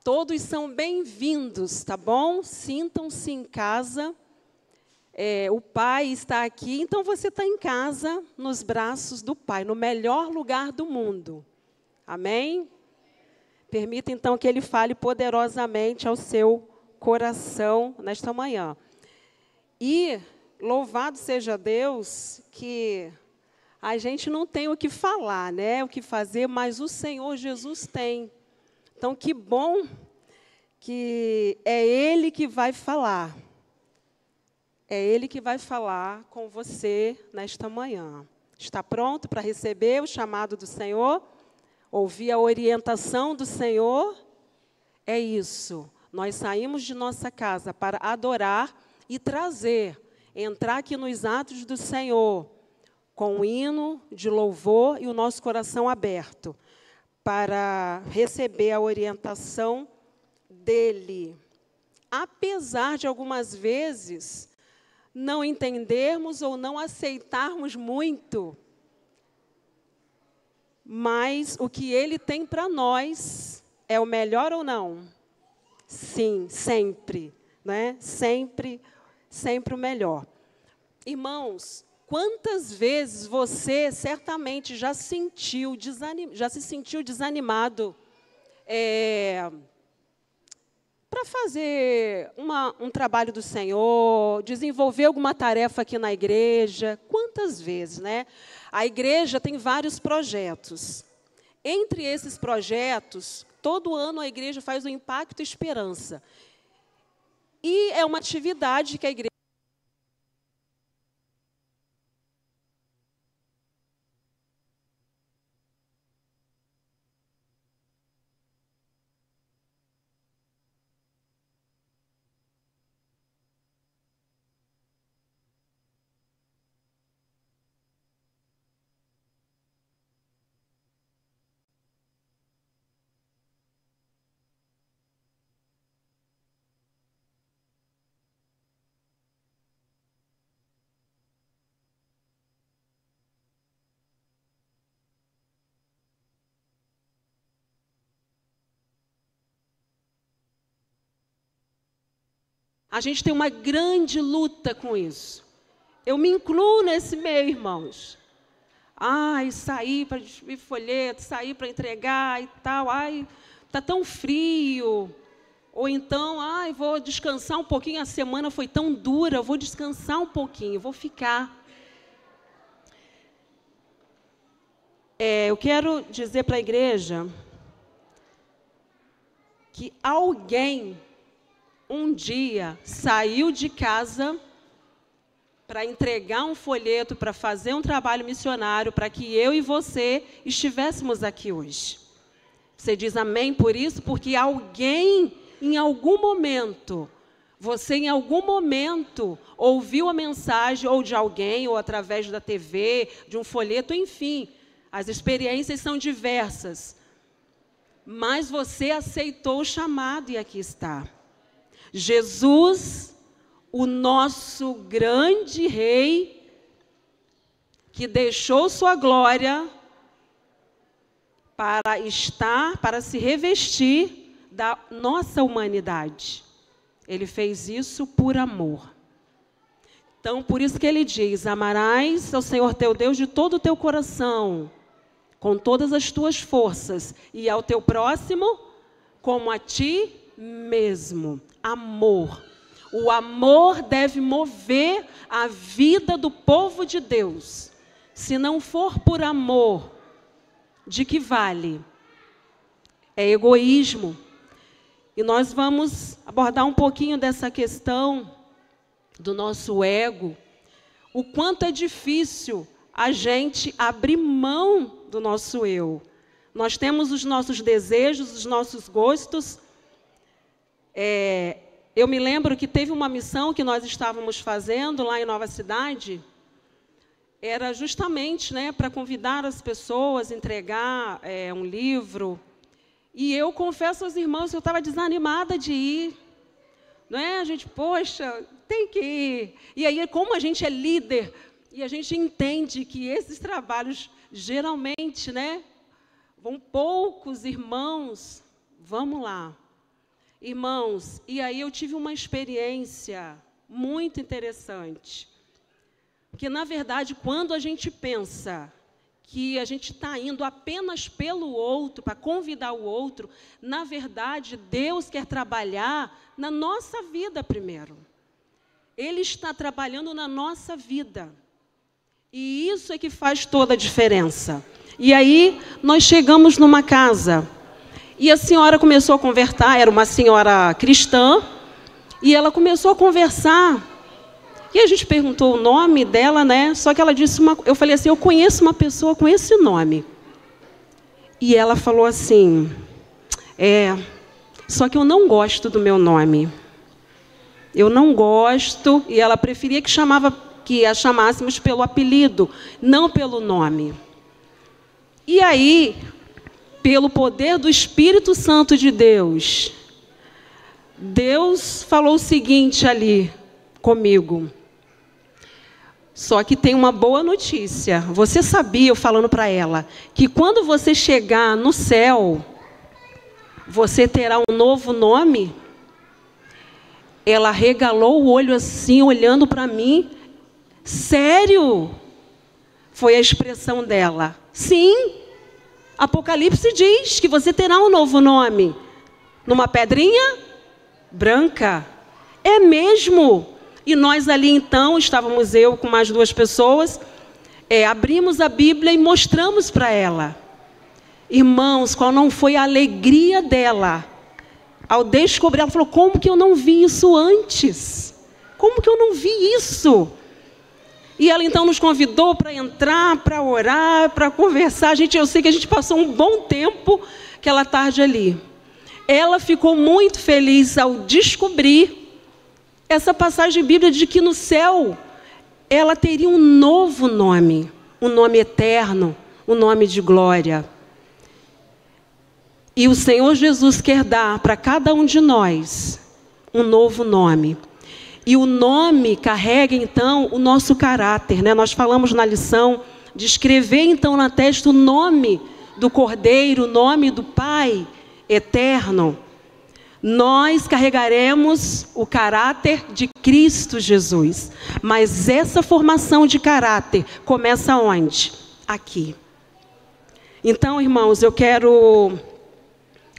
todos são bem-vindos, tá bom? Sintam-se em casa. O Pai está aqui, então você está em casa, nos braços do Pai, no melhor lugar do mundo. Amém? Permita, então, que Ele fale poderosamente ao seu coração nesta manhã. E louvado seja Deus que a gente não tem o que falar, né? O que fazer, mas o Senhor Jesus tem. Então, que bom que é Ele que vai falar. É Ele que vai falar com você nesta manhã. Está pronto para receber o chamado do Senhor? Ouvir a orientação do Senhor? É isso. Nós saímos de nossa casa para adorar e entrar aqui nos atos do Senhor, com um hino de louvor e o nosso coração aberto, para receber a orientação dEle. Apesar de algumas vezes não entendermos ou não aceitarmos muito, mas o que Ele tem para nós é o melhor ou não? Sim, sempre, né? Sempre o melhor. Irmãos, quantas vezes você certamente já se sentiu desanimado para fazer um trabalho do Senhor, desenvolver alguma tarefa aqui na igreja? Quantas vezes, né? A igreja tem vários projetos. Entre esses projetos, todo ano a igreja faz o Impacto Esperança. E é uma atividade que a igreja A gente tem uma grande luta com isso. Eu me incluo nesse meio, irmãos. Sair para distribuir folheto, sair para entregar e tal. Está tão frio. Ou então, vou descansar um pouquinho, a semana foi tão dura, eu vou descansar um pouquinho, vou ficar. Eu quero dizer para a igreja que alguém um dia saiu de casa para entregar um folheto, para fazer um trabalho missionário, para que eu e você estivéssemos aqui hoje. Você diz amém por isso? Porque alguém, em algum momento, você em algum momento ouviu a mensagem ou de alguém, ou através da TV, de um folheto, enfim, as experiências são diversas. Mas você aceitou o chamado e aqui está. Jesus, o nosso grande rei, que deixou sua glória para se revestir da nossa humanidade. Ele fez isso por amor. Então, por isso que ele diz: amarás ao Senhor teu Deus de todo o teu coração, com todas as tuas forças, e ao teu próximo como a ti mesmo. Amor. O amor deve mover a vida do povo de Deus. Se não for por amor, de que vale? É egoísmo. E nós vamos abordar um pouquinho dessa questão do nosso ego. O quanto é difícil a gente abrir mão do nosso eu. Nós temos os nossos desejos, os nossos gostos. Eu me lembro que teve uma missão que nós estávamos fazendo lá em Nova Cidade. Era justamente, né, para convidar as pessoas, entregar um livro. E eu confesso aos irmãos que eu estava desanimada de ir. Não é? A gente, poxa, tem que ir. E aí, como a gente é líder, e a gente entende que esses trabalhos, geralmente, né, vão poucos irmãos, vamos lá. Irmãos, e aí eu tive uma experiência muito interessante. Porque, na verdade, quando a gente pensa que a gente está indo apenas pelo outro, para convidar o outro, na verdade, Deus quer trabalhar na nossa vida primeiro. Ele está trabalhando na nossa vida. E isso é que faz toda a diferença. E aí, nós chegamos numa casa, e a senhora começou a conversar, era uma senhora cristã, e ela começou a conversar. E a gente perguntou o nome dela, né? Só que ela disse eu falei assim, eu conheço uma pessoa com esse nome. E ela falou assim, só que eu não gosto do meu nome. Eu não gosto, e ela preferia que a chamássemos pelo apelido, não pelo nome. E aí, pelo poder do Espírito Santo de Deus, Deus falou o seguinte ali comigo. Só que tem uma boa notícia. Você sabia, eu falando para ela, que quando você chegar no céu, você terá um novo nome? Ela regalou o olho assim, olhando para mim. Sério? Foi a expressão dela. Sim, Apocalipse diz que você terá um novo nome. Numa pedrinha branca. É mesmo? E nós ali, então, estávamos eu com mais 2 pessoas, abrimos a Bíblia e mostramos para ela. Irmãos, qual não foi a alegria dela ao descobrir? Ela falou, como que eu não vi isso antes? Como que eu não vi isso? E ela, então, nos convidou para entrar, para orar, para conversar. Eu sei que a gente passou um bom tempo aquela tarde ali. Ela ficou muito feliz ao descobrir essa passagem bíblica de que no céu ela teria um novo nome, um nome eterno, um nome de glória. E o Senhor Jesus quer dar para cada um de nós um novo nome. E o nome carrega, então, o nosso caráter, né? Nós falamos na lição de escrever, então, na testa o nome do Cordeiro, o nome do Pai eterno. Nós carregaremos o caráter de Cristo Jesus. Mas essa formação de caráter começa onde? Aqui. Então, irmãos, eu quero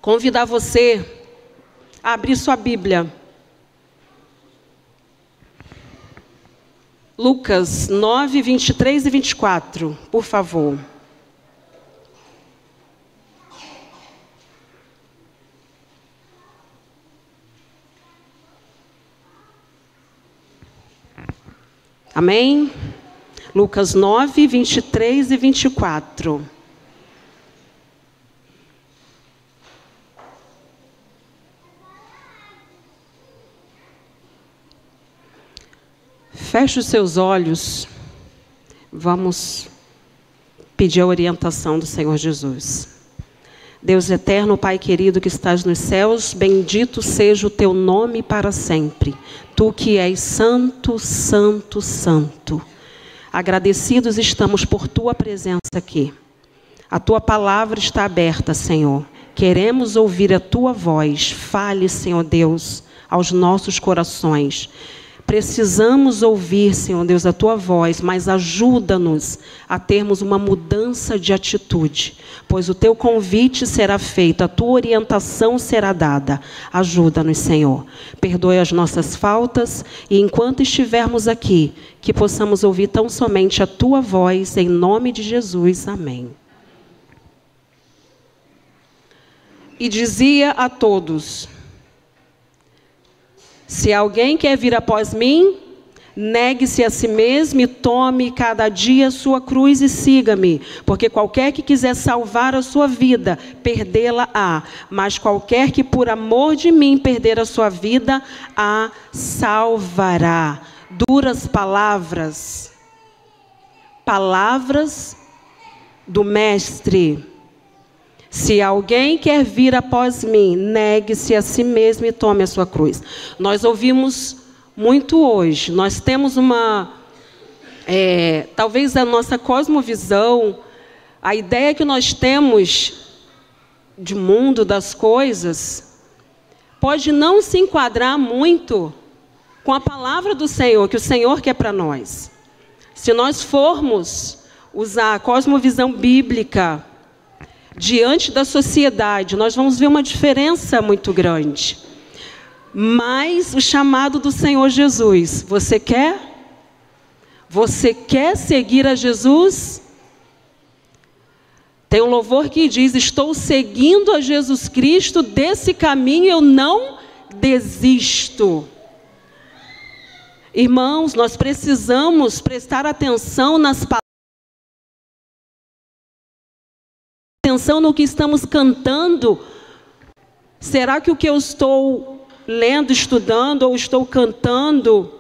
convidar você a abrir sua Bíblia. Lucas 9, 23 e 24, por favor. Amém? Lucas 9, 23 e 24. Feche os seus olhos. Vamos pedir a orientação do Senhor Jesus. Deus eterno, Pai querido que estás nos céus, bendito seja o teu nome para sempre. Tu que és santo, santo, santo. Agradecidos estamos por tua presença aqui. A tua palavra está aberta, Senhor. Queremos ouvir a tua voz. Fale, Senhor Deus, aos nossos corações. Precisamos ouvir, Senhor Deus, a Tua voz, mas ajuda-nos a termos uma mudança de atitude, pois o Teu convite será feito, a Tua orientação será dada. Ajuda-nos, Senhor. Perdoe as nossas faltas e, enquanto estivermos aqui, que possamos ouvir tão somente a Tua voz, em nome de Jesus. Amém. E dizia a todos: se alguém quer vir após mim, negue-se a si mesmo e tome cada dia a sua cruz e siga-me. Porque qualquer que quiser salvar a sua vida, perdê-la-á. Mas qualquer que por amor de mim perder a sua vida, a salvará. Duras palavras. Palavras do Mestre. Se alguém quer vir após mim, negue-se a si mesmo e tome a sua cruz. Nós ouvimos muito hoje. Nós temos talvez a nossa cosmovisão, a ideia que nós temos de mundo, das coisas, pode não se enquadrar muito com a palavra do Senhor, que o Senhor quer para nós. Se nós formos usar a cosmovisão bíblica diante da sociedade, nós vamos ver uma diferença muito grande. Mas o chamado do Senhor Jesus, você quer? Você quer seguir a Jesus? Tem um louvor que diz: estou seguindo a Jesus Cristo, desse caminho eu não desisto. Irmãos, nós precisamos prestar atenção nas palavras, atenção no que estamos cantando. Será que o que eu estou lendo, estudando ou estou cantando,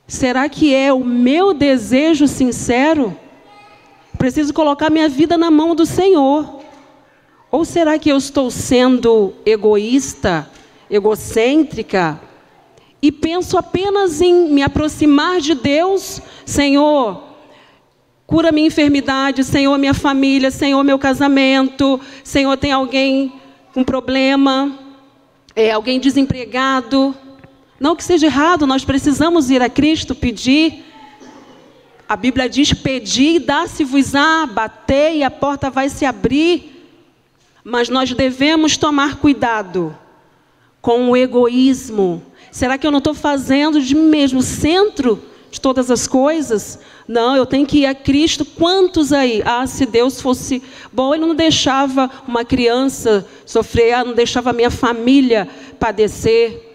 será que é o meu desejo sincero? Preciso colocar minha vida na mão do Senhor. Ou será que eu estou sendo egoísta, egocêntrica, e penso apenas em me aproximar de Deus? Senhor, cura minha enfermidade, Senhor, minha família, Senhor, meu casamento, Senhor, tem alguém com problema, alguém desempregado. Não que seja errado, nós precisamos ir a Cristo pedir. A Bíblia diz: pedi e dá-se-vos-á, batei e a porta vai se abrir. Mas nós devemos tomar cuidado com o egoísmo. Será que eu não estou fazendo de mim mesmo o centro de todas as coisas? Não, eu tenho que ir a Cristo. Quantos aí? Se Deus fosse bom, Ele não deixava uma criança sofrer, não deixava a minha família padecer.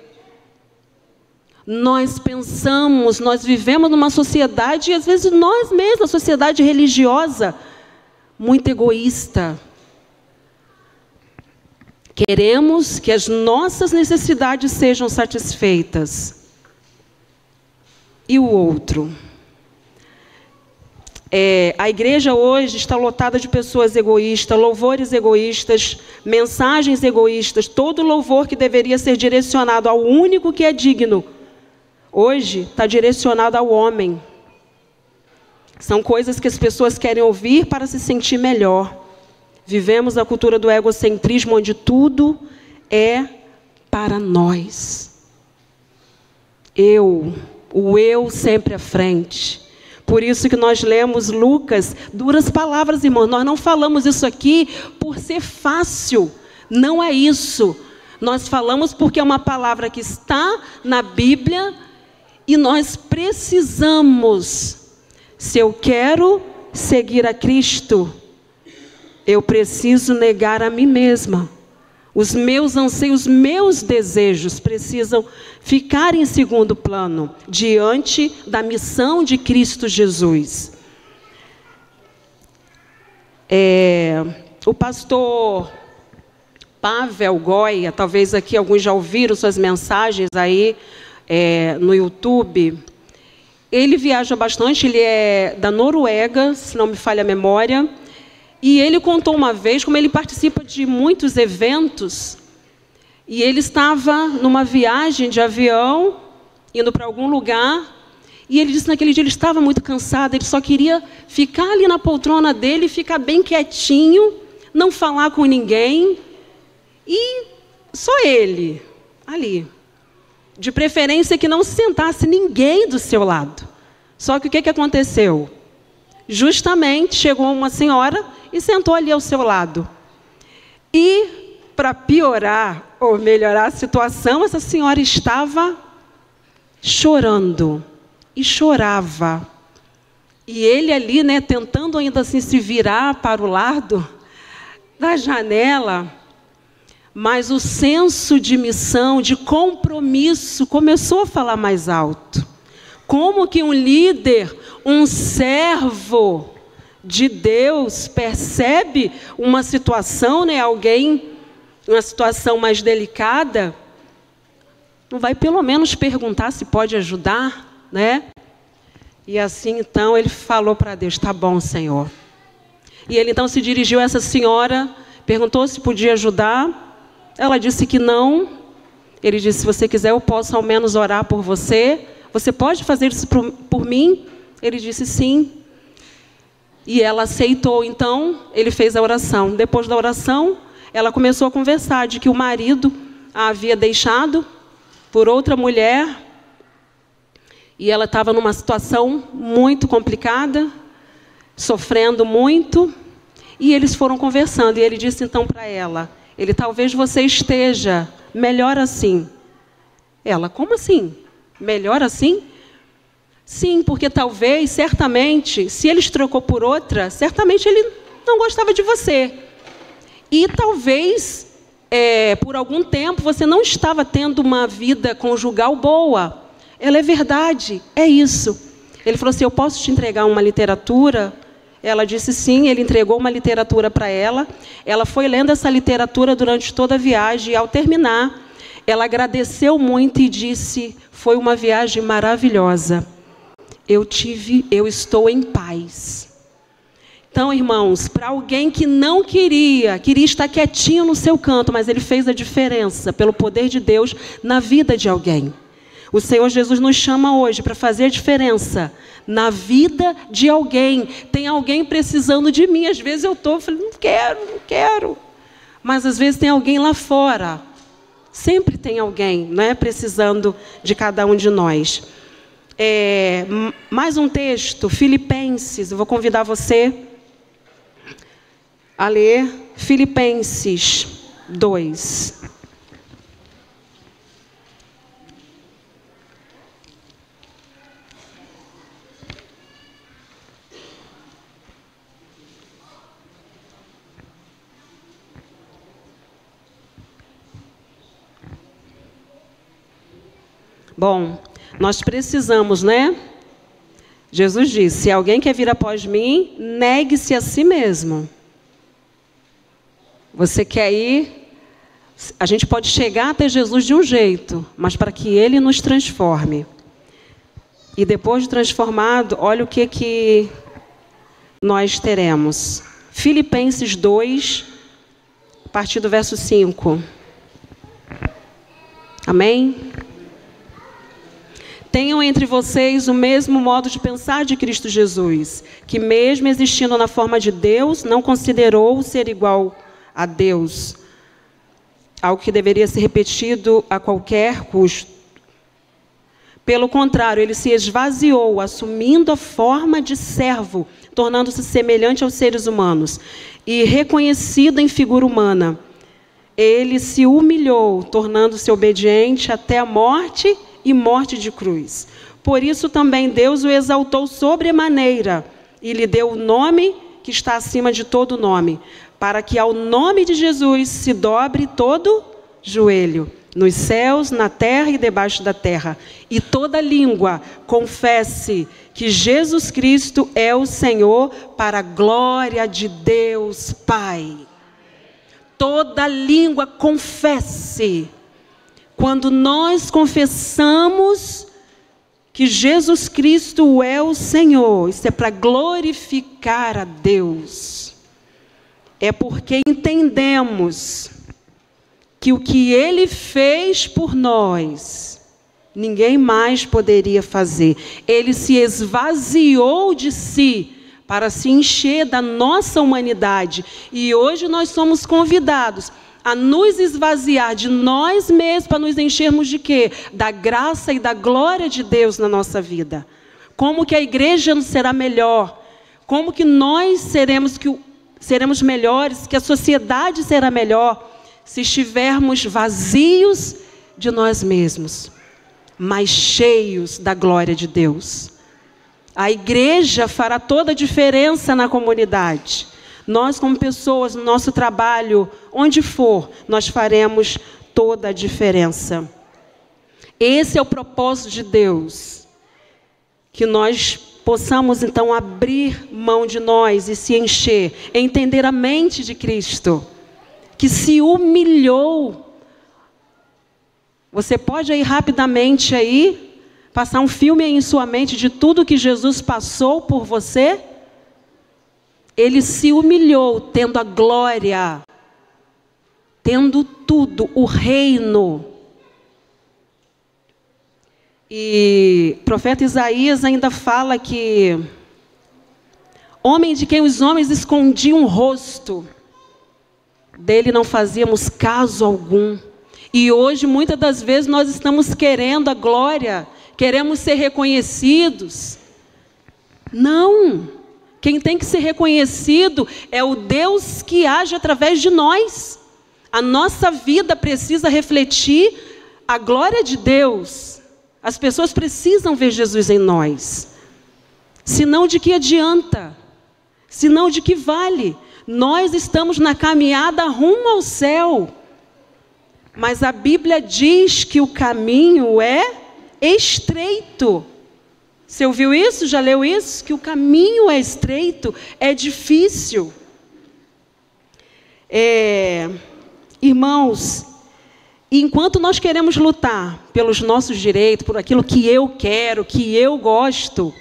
Nós pensamos, nós vivemos numa sociedade, e às vezes nós mesmos, a sociedade religiosa, muito egoísta. Queremos que as nossas necessidades sejam satisfeitas. E o outro? A igreja hoje está lotada de pessoas egoístas, louvores egoístas, mensagens egoístas. Todo louvor que deveria ser direcionado ao único que é digno, hoje está direcionado ao homem. São coisas que as pessoas querem ouvir para se sentir melhor. Vivemos a cultura do egocentrismo, onde tudo é para nós. O eu sempre à frente. Por isso que nós lemos Lucas, duras palavras, irmãos. Nós não falamos isso aqui por ser fácil. Não é isso. Nós falamos porque é uma palavra que está na Bíblia e nós precisamos. Se eu quero seguir a Cristo, eu preciso negar a mim mesma. Os meus anseios, os meus desejos precisam ficar em segundo plano, diante da missão de Cristo Jesus. O pastor Pavel Goia, talvez aqui alguns já ouviram suas mensagens aí no YouTube. Ele viaja bastante, ele é da Noruega, se não me falha a memória. E ele contou uma vez como ele participa de muitos eventos, e ele estava numa viagem de avião, indo para algum lugar, e ele disse que naquele dia ele estava muito cansado, ele só queria ficar ali na poltrona dele, ficar bem quietinho, não falar com ninguém, e só ele, ali. De preferência que não se sentasse ninguém do seu lado. Só que o que aconteceu? Justamente chegou uma senhora e sentou ali ao seu lado. E, para piorar ou melhorar a situação, essa senhora estava chorando. E chorava. E ele ali, né, tentando ainda assim se virar para o lado da janela, mas o senso de missão, de compromisso, começou a falar mais alto. Como que um líder, um servo de Deus percebe uma situação, né, uma situação mais delicada, não vai pelo menos perguntar se pode ajudar, né? E assim, então, ele falou para Deus, tá bom, Senhor. E ele, então, se dirigiu a essa senhora, perguntou se podia ajudar. Ela disse que não. Ele disse, se você quiser, eu posso ao menos orar por você. Você pode fazer isso por mim? Ele disse, sim. E ela aceitou, então, ele fez a oração. Depois da oração, ela começou a conversar de que o marido a havia deixado por outra mulher. E ela estava numa situação muito complicada, sofrendo muito, e eles foram conversando. E ele disse então para ela, talvez você esteja melhor assim. Ela, como assim? Melhor assim? Sim, porque talvez, certamente, se ele te trocou por outra, certamente ele não gostava de você. E talvez, por algum tempo, você não estava tendo uma vida conjugal boa. Ela, é verdade, é isso. Ele falou assim, eu posso te entregar uma literatura? Ela disse sim, ele entregou uma literatura para ela. Ela foi lendo essa literatura durante toda a viagem e, ao terminar, ela agradeceu muito e disse, foi uma viagem maravilhosa. Eu estou em paz. Então, irmãos, para alguém que não queria estar quietinho no seu canto, mas ele fez a diferença pelo poder de Deus na vida de alguém. O Senhor Jesus nos chama hoje para fazer a diferença na vida de alguém. Tem alguém precisando de mim. Às vezes eu estou falando, não quero. Mas às vezes tem alguém lá fora. Sempre tem alguém, né, precisando de cada um de nós. Mais um texto, Filipenses. Eu vou convidar você a ler Filipenses 2. Bom, nós precisamos, né? Jesus disse, se alguém quer vir após mim, negue-se a si mesmo. Você quer ir? A gente pode chegar até Jesus de um jeito, mas para que Ele nos transforme. E depois de transformado, olha o que nós teremos. Filipenses 2, a partir do verso 5. Amém? Tenham entre vocês o mesmo modo de pensar de Cristo Jesus, que mesmo existindo na forma de Deus, não considerou ser igual a Deus, algo que deveria ser repetido a qualquer custo. Pelo contrário, ele se esvaziou, assumindo a forma de servo, tornando-se semelhante aos seres humanos, e reconhecido em figura humana. Ele se humilhou, tornando-se obediente até a morte e morte de cruz. Por isso também Deus o exaltou sobremaneira e lhe deu o nome que está acima de todo nome, para que ao nome de Jesus se dobre todo joelho, nos céus, na terra e debaixo da terra, e toda língua confesse que Jesus Cristo é o Senhor, para a glória de Deus Pai. Toda língua confesse. Quando nós confessamos que Jesus Cristo é o Senhor, isso é para glorificar a Deus. É porque entendemos que o que Ele fez por nós, ninguém mais poderia fazer. Ele se esvaziou de si para se encher da nossa humanidade. E hoje nós somos convidados a nos esvaziar de nós mesmos para nos enchermos de quê? Da graça e da glória de Deus na nossa vida. Como que a igreja será melhor? Como que nós seremos melhores? Que a sociedade será melhor se estivermos vazios de nós mesmos, mas cheios da glória de Deus. A igreja fará toda a diferença na comunidade. Nós, como pessoas, no nosso trabalho, onde for, nós faremos toda a diferença. Esse é o propósito de Deus. Que nós possamos, então, abrir mão de nós e se encher, entender a mente de Cristo, que se humilhou. Você pode aí rapidamente aí, passar um filme aí em sua mente de tudo que Jesus passou por você? Ele se humilhou, tendo a glória, tendo tudo, o reino. E o profeta Isaías ainda fala que homem de quem os homens escondiam o rosto, dele não fazíamos caso algum. E hoje, muitas das vezes, nós estamos querendo a glória, queremos ser reconhecidos. Não! Quem tem que ser reconhecido é o Deus que age através de nós. A nossa vida precisa refletir a glória de Deus. As pessoas precisam ver Jesus em nós. Senão, de que adianta? Senão, de que vale? Nós estamos na caminhada rumo ao céu. Mas a Bíblia diz que o caminho é estreito. Você ouviu isso? Já leu isso? Que o caminho é estreito, é difícil. Irmãos, enquanto nós queremos lutar pelos nossos direitos, por aquilo que eu quero, que eu gosto,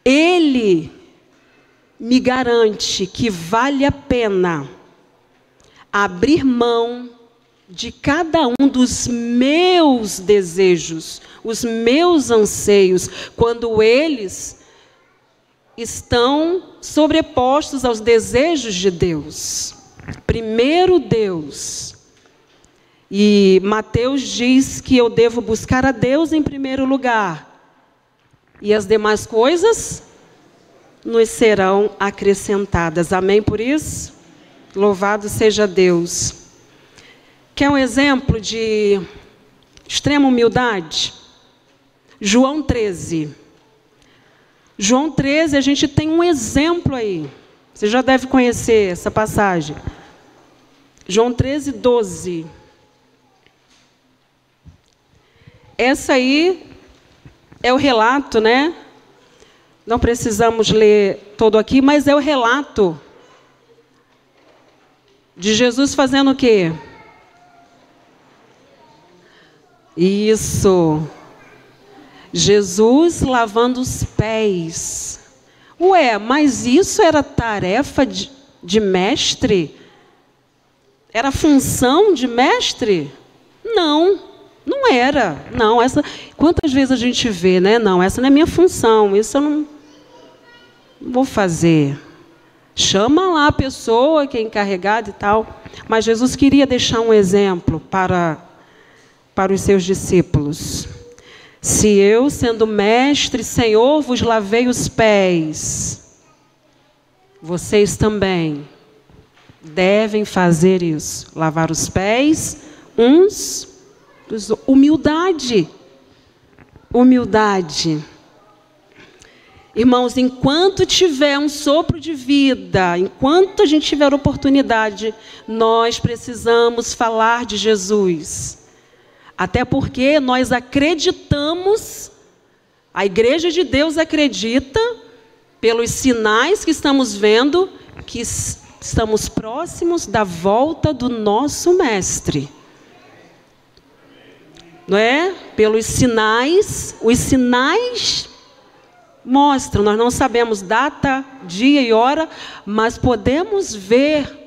Ele me garante que vale a pena abrir mão de cada um dos meus desejos, os meus anseios, quando eles estão sobrepostos aos desejos de Deus. Primeiro Deus. E Mateus diz que eu devo buscar a Deus em primeiro lugar. E as demais coisas nos serão acrescentadas. Amém por isso? Louvado seja Deus. Quer um exemplo de extrema humildade? João 13. João 13, a gente tem um exemplo aí. Você já deve conhecer essa passagem. João 13, 12. Essa aí é o relato, né? Não precisamos ler todo aqui, mas é o relato de Jesus fazendo o quê? Isso. Jesus lavando os pés. Ué, mas isso era tarefa de mestre? Era função de mestre? Não, não era. Não, quantas vezes a gente vê, né? Não, essa não é minha função, isso eu não vou fazer. Chama lá a pessoa que é encarregada e tal. Mas Jesus queria deixar um exemplo para os seus discípulos. Se eu, sendo mestre, Senhor, vos lavei os pés, vocês também devem fazer isso. Lavar os pés uns dos outros. Humildade. Humildade. Irmãos, enquanto tiver um sopro de vida, enquanto a gente tiver oportunidade, nós precisamos falar de Jesus. Até porque nós acreditamos, a Igreja de Deus acredita, pelos sinais que estamos vendo, que estamos próximos da volta do nosso Mestre. Não é? Pelos sinais, os sinais mostram, nós não sabemos data, dia e hora, mas podemos ver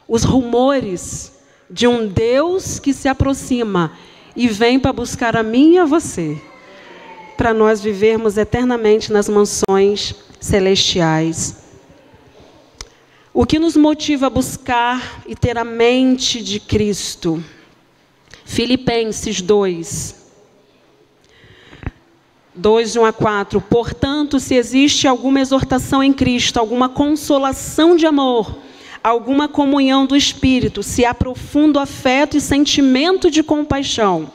os rumores de um Deus que se aproxima e vem para buscar a mim e a você, para nós vivermos eternamente nas mansões celestiais. O que nos motiva a buscar e ter a mente de Cristo? Filipenses 2, 1-4. Portanto, se existe alguma exortação em Cristo, alguma consolação de amor, alguma comunhão do Espírito, se há profundo afeto e sentimento de compaixão,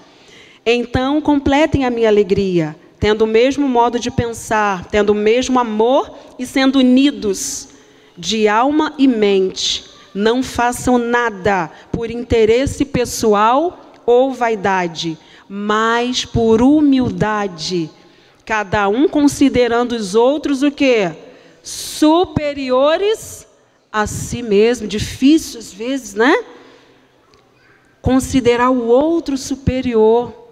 então completem a minha alegria, tendo o mesmo modo de pensar, tendo o mesmo amor e sendo unidos de alma e mente. Não façam nada por interesse pessoal ou vaidade, mas por humildade, cada um considerando os outros o quê? Superiores a si mesmo. Difícil às vezes, né? Considerar o outro superior.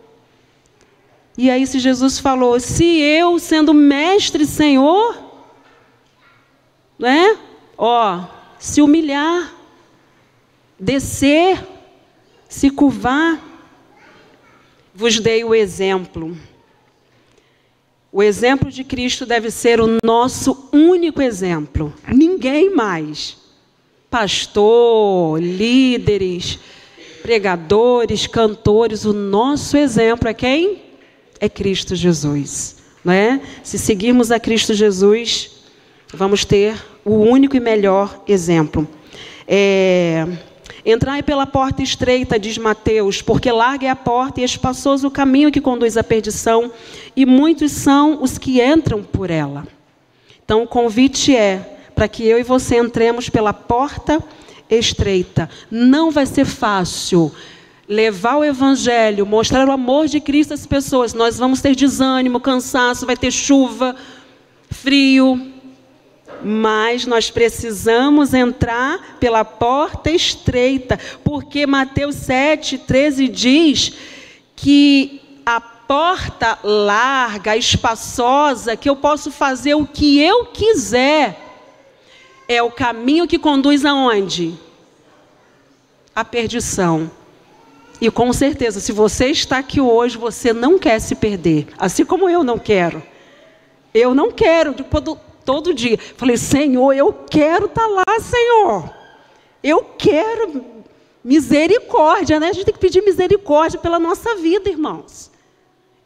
E aí se Jesus falou, se eu, sendo mestre e Senhor, né? Se humilhar, descer, se curvar, vos dei o exemplo. O exemplo de Cristo deve ser o nosso único exemplo. Ninguém mais. Pastor, líderes, pregadores, cantores, o nosso exemplo é quem? É Cristo Jesus. Não é? Se seguirmos a Cristo Jesus, vamos ter o único e melhor exemplo. Entrai pela porta estreita, diz Mateus, porque larga é a porta e espaçoso o caminho que conduz à perdição, e muitos são os que entram por ela. Então o convite é para que eu e você entremos pela porta estreita. Não vai ser fácil levar o Evangelho, mostrar o amor de Cristo às pessoas. Nós vamos ter desânimo, cansaço, vai ter chuva, frio, mas nós precisamos entrar pela porta estreita, porque Mateus 7:13 diz que a porta larga, espaçosa, que eu posso fazer o que eu quiser, é o caminho que conduz aonde? À perdição. E com certeza, se você está aqui hoje, você não quer se perder, assim como eu não quero. Eu não quero, todo dia. Falei, Senhor, eu quero estar lá, Senhor. Eu quero misericórdia, né? A gente tem que pedir misericórdia pela nossa vida, irmãos.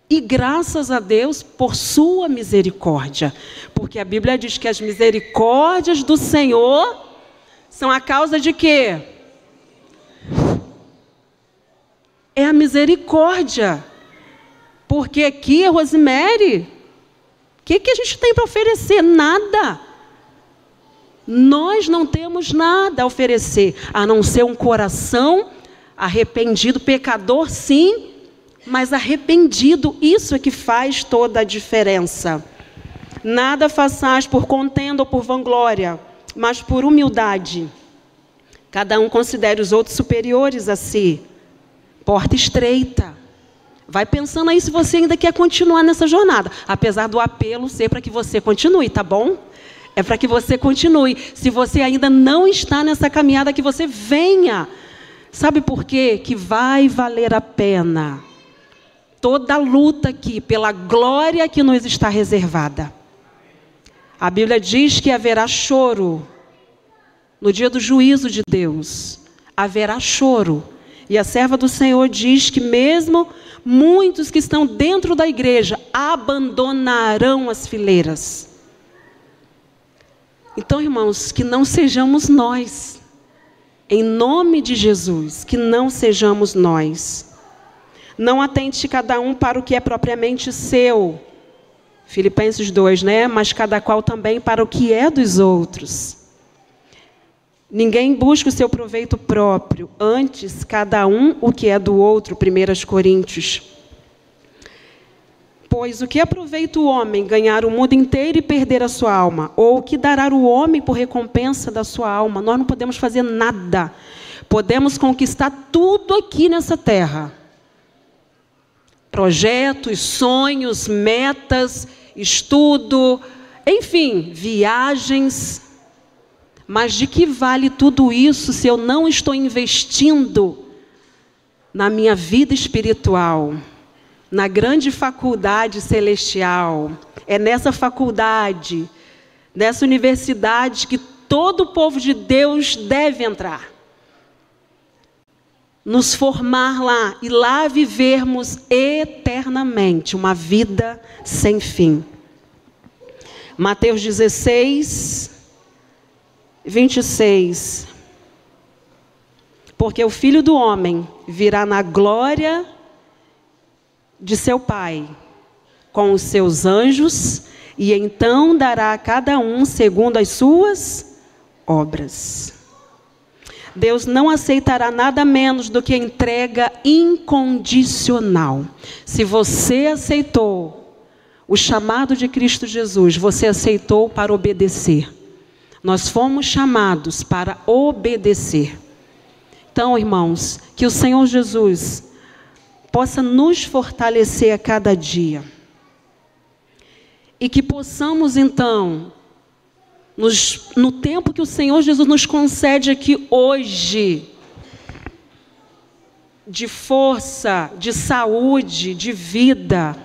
E graças a Deus por sua misericórdia. Porque a Bíblia diz que as misericórdias do Senhor são a causa de quê? É a misericórdia. Porque aqui, Rosemary, o que a gente tem para oferecer? Nada. Nós não temos nada a oferecer, a não ser um coração arrependido, pecador sim, mas arrependido. Isso é que faz toda a diferença. Nada façais por contenda ou por vanglória, mas por humildade. Cada um considere os outros superiores a si. Porta estreita. Vai pensando aí se você ainda quer continuar nessa jornada. Apesar do apelo ser para que você continue, tá bom? É para que você continue. Se você ainda não está nessa caminhada, que você venha. Sabe por quê? Que vai valer a pena. Toda a luta aqui, pela glória que nos está reservada. A Bíblia diz que haverá choro. No dia do juízo de Deus, haverá choro. E a serva do Senhor diz que mesmo muitos que estão dentro da igreja abandonarão as fileiras. Então, irmãos, que não sejamos nós. Em nome de Jesus, que não sejamos nós. Não atente cada um para o que é propriamente seu. Filipenses 2, né? Mas cada qual também para o que é dos outros. Ninguém busca o seu proveito próprio, antes cada um o que é do outro, 1 Coríntios. Pois o que aproveita o homem ganhar o mundo inteiro e perder a sua alma? Ou o que dará o homem por recompensa da sua alma? Nós não podemos fazer nada. Podemos conquistar tudo aqui nessa terra. Projetos, sonhos, metas, estudo, enfim, viagens. Mas de que vale tudo isso se eu não estou investindo na minha vida espiritual, na grande faculdade celestial? É nessa faculdade, nessa universidade que todo o povo de Deus deve entrar. Nos formar lá e lá vivermos eternamente uma vida sem fim. Mateus 16, 26. Porque o Filho do Homem virá na glória de seu Pai, com os seus anjos, e então dará a cada um segundo as suas obras. Deus não aceitará nada menos do que entrega incondicional. Se você aceitou o chamado de Cristo Jesus, você aceitou para obedecer. Nós fomos chamados para obedecer. Então, irmãos, que o Senhor Jesus possa nos fortalecer a cada dia. E que possamos, então, no tempo que o Senhor Jesus nos concede aqui hoje, de força, de saúde, de vida,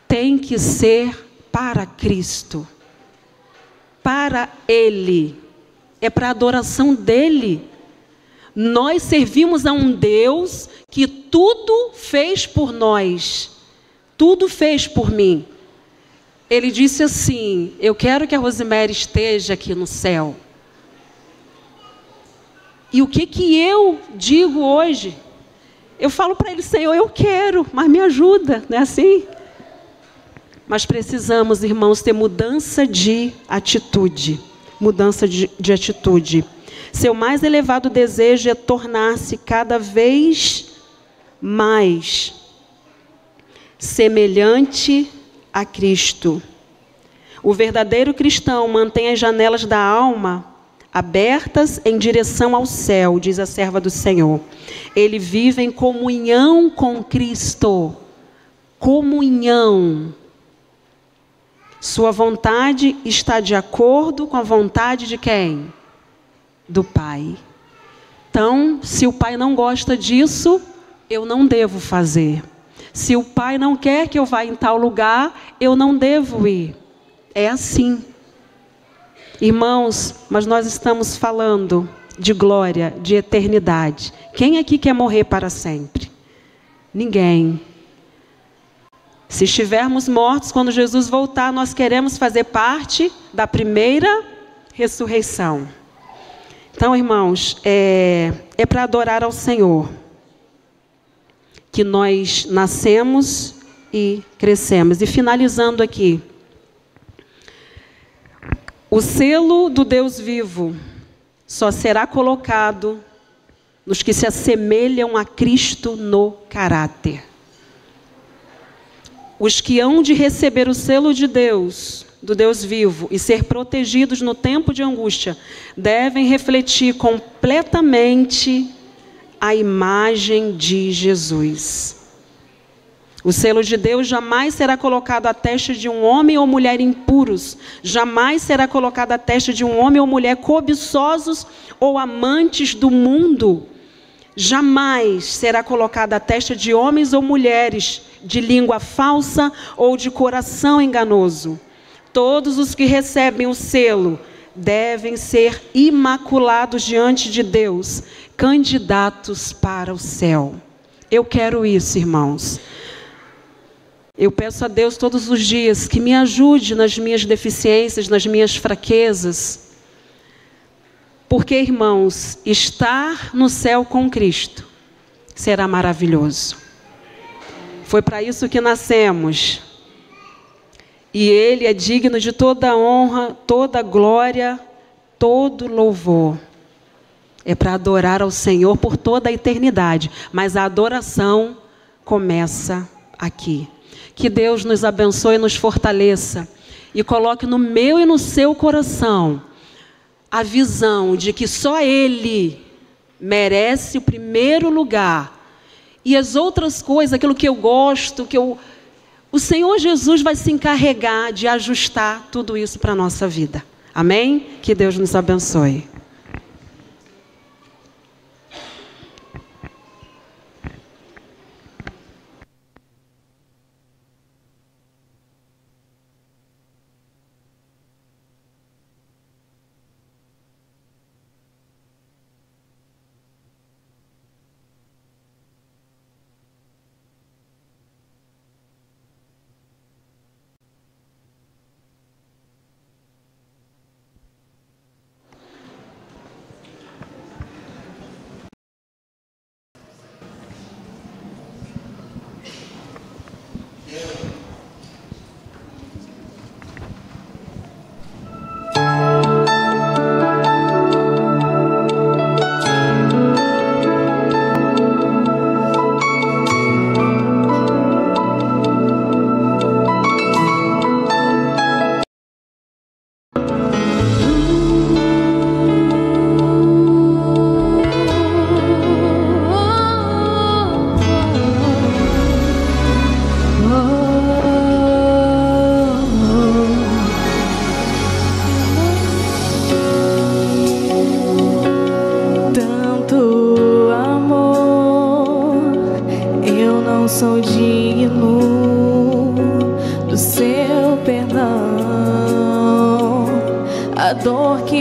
tem que ser para Cristo, para Ele, é para a adoração dEle. Nós servimos a um Deus que tudo fez por nós, tudo fez por mim. Ele disse assim: eu quero que a Rosemary esteja aqui no céu. E o que eu digo hoje? Eu falo para ele: Senhor, eu quero, mas me ajuda, não é assim? Mas precisamos, irmãos, ter mudança de atitude. Mudança de atitude. Seu mais elevado desejo é tornar-se cada vez mais semelhante a Cristo. O verdadeiro cristão mantém as janelas da alma abertas em direção ao céu, diz a serva do Senhor. Ele vive em comunhão com Cristo. Comunhão. Sua vontade está de acordo com a vontade de quem? Do Pai. Então, se o Pai não gosta disso, eu não devo fazer. Se o Pai não quer que eu vá em tal lugar, eu não devo ir. É assim. Irmãos, mas nós estamos falando de glória, de eternidade. Quem aqui quer morrer para sempre? Ninguém. Se estivermos mortos, quando Jesus voltar, nós queremos fazer parte da primeira ressurreição. Então, irmãos, é para adorar ao Senhor que nós nascemos e crescemos. E finalizando aqui, o selo do Deus vivo só será colocado nos que se assemelham a Cristo no caráter. Os que hão de receber o selo de Deus, do Deus vivo, e ser protegidos no tempo de angústia, devem refletir completamente a imagem de Jesus. O selo de Deus jamais será colocado à testa de um homem ou mulher impuros, jamais será colocado à testa de um homem ou mulher cobiçosos ou amantes do mundo, jamais será colocado à testa de homens ou mulheres de língua falsa ou de coração enganoso. Todos os que recebem o selo devem ser imaculados diante de Deus, candidatos para o céu. Eu quero isso, irmãos. Eu peço a Deus todos os dias que me ajude nas minhas deficiências, nas minhas fraquezas. Porque, irmãos, estar no céu com Cristo será maravilhoso. Foi para isso que nascemos. E Ele é digno de toda honra, toda glória, todo louvor. É para adorar ao Senhor por toda a eternidade. Mas a adoração começa aqui. Que Deus nos abençoe e nos fortaleça. E coloque no meu e no seu coração a visão de que só Ele merece o primeiro lugar. E as outras coisas, aquilo que eu gosto, o Senhor Jesus vai se encarregar de ajustar tudo isso para a nossa vida. Amém? Que Deus nos abençoe.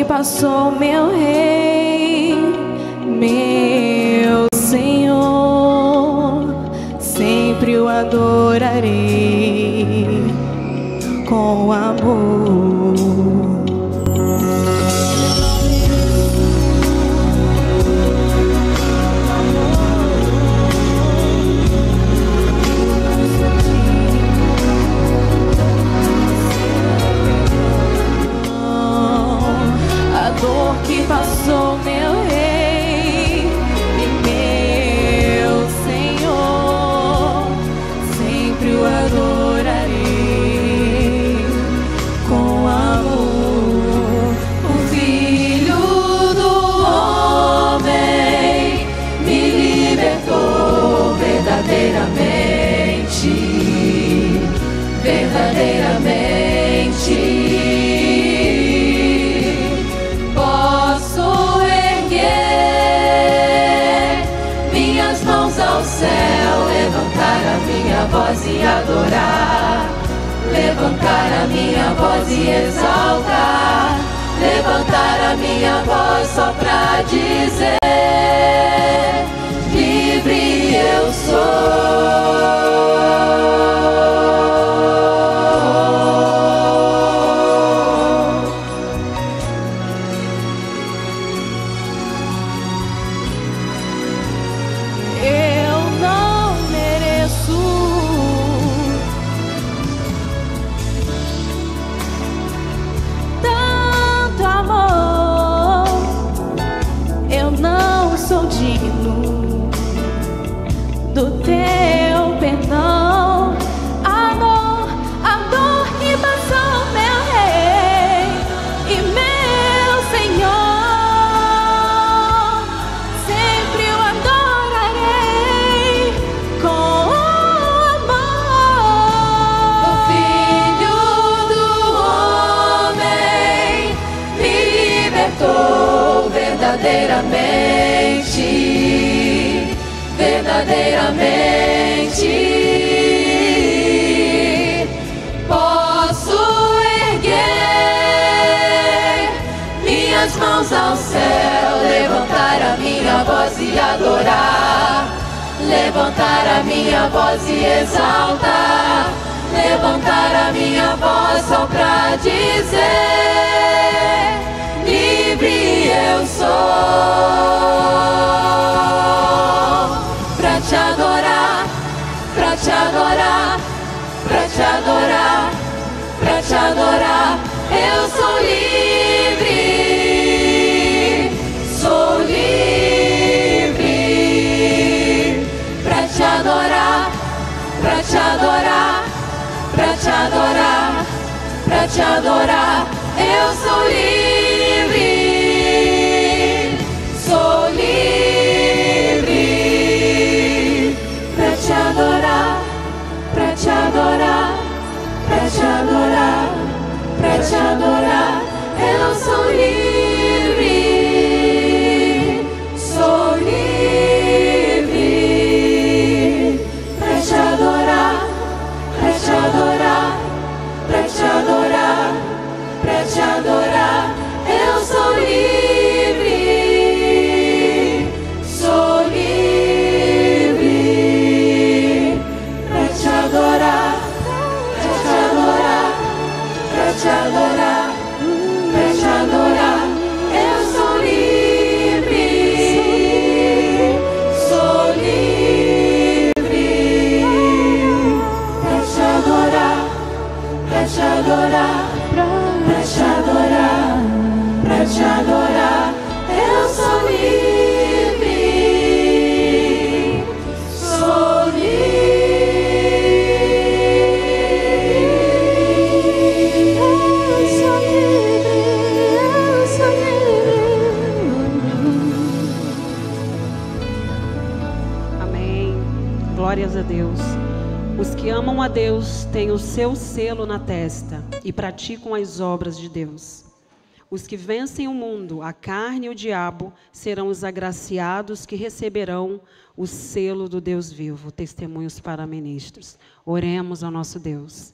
que passou, meu Rei, meu Senhor, sempre o adorarei com amor. A dor que passou, meu Rei e meu Senhor, sempre o adorarei com amor. O Filho do Homem me libertou verdadeiramente, verdadeiramente. Posso erguer minhas mãos ao céu, levantar a minha voz e adorar, levantar a minha voz e exaltar, levantar a minha voz só pra dizer: livre eu sou. Do teu perdão, a dor que passou, meu Rei e meu Senhor, sempre o adorarei com amor. O Filho do Homem me libertou verdadeiramente, verdadeiramente. Posso erguer minhas mãos ao céu, levantar a minha voz e adorar, levantar a minha voz e exaltar, levantar a minha voz só pra dizer: livre eu sou. Pra te adorar, pra te adorar, pra te adorar, pra te adorar, eu sou livre, sou livre. Pra te adorar, pra te adorar, pra te adorar, pra te adorar, eu sou livre, sou livre. Pra te adorar, pra te adorar, pra te adorar, pra te adorar, eu sou livre, sou livre. Pra te adorar, pra te adorar, pra te adorar, pra te adorar, eu sou livre, sou livre. Pra te adorar, pra te adorar, pra te adorar, pra te adorar, eu sou livre, sou livre. Pra te adorar, pra te adorar, pra te adorar, pra te adorar, eu sou livre, sou livre, eu sou livre, eu sou livre. Amém. Glórias a Deus. Os que amam a Deus têm o seu selo na testa e praticam as obras de Deus. Os que vencem o mundo, a carne e o diabo, serão os agraciados que receberão o selo do Deus vivo. Testemunhos para ministros. Oremos ao nosso Deus.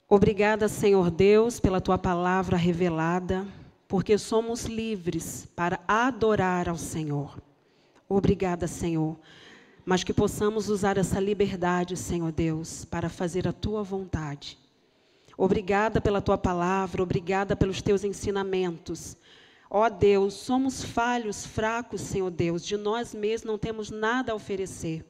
Obrigada, Senhor Deus, pela Tua palavra revelada. porque somos livres para adorar ao Senhor. Obrigada, Senhor. Mas que possamos usar essa liberdade, Senhor Deus, para fazer a Tua vontade. Obrigada pela Tua palavra, obrigada pelos Teus ensinamentos. Ó Deus, somos falhos, fracos, Senhor Deus, de nós mesmos não temos nada a oferecer.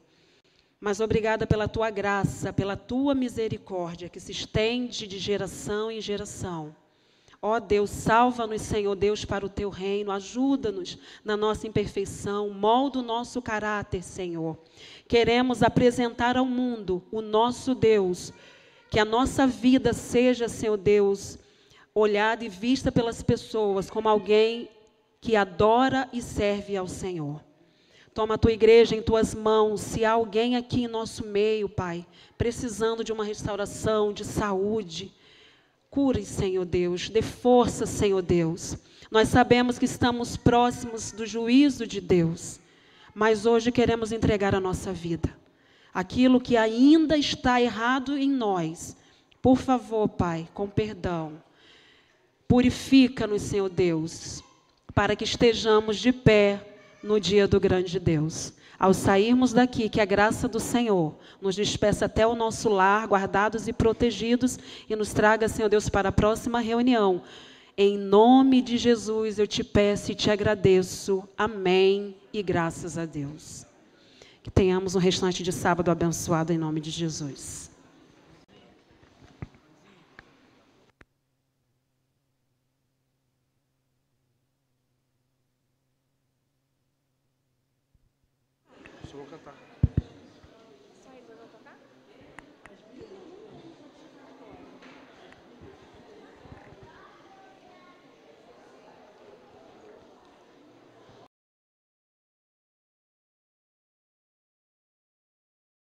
Mas obrigada pela Tua graça, pela Tua misericórdia, que se estende de geração em geração. Ó Deus, salva-nos, Senhor Deus, para o Teu reino, ajuda-nos na nossa imperfeição, molda o nosso caráter, Senhor. Queremos apresentar ao mundo o nosso Deus, que a nossa vida seja, Senhor Deus, olhada e vista pelas pessoas como alguém que adora e serve ao Senhor. Toma a Tua igreja em Tuas mãos. Se há alguém aqui em nosso meio, Pai, precisando de uma restauração, de saúde, cure, Senhor Deus, dê força, Senhor Deus. Nós sabemos que estamos próximos do juízo de Deus, mas hoje queremos entregar a nossa vida. Aquilo que ainda está errado em nós, por favor, Pai, com perdão, purifica-nos, Senhor Deus, para que estejamos de pé no dia do grande Deus. Ao sairmos daqui, que a graça do Senhor nos despeça até o nosso lar, guardados e protegidos, e nos traga, Senhor Deus, para a próxima reunião. Em nome de Jesus, eu te peço e te agradeço. Amém e graças a Deus. Que tenhamos um restante de sábado abençoado em nome de Jesus. Só vou cantar.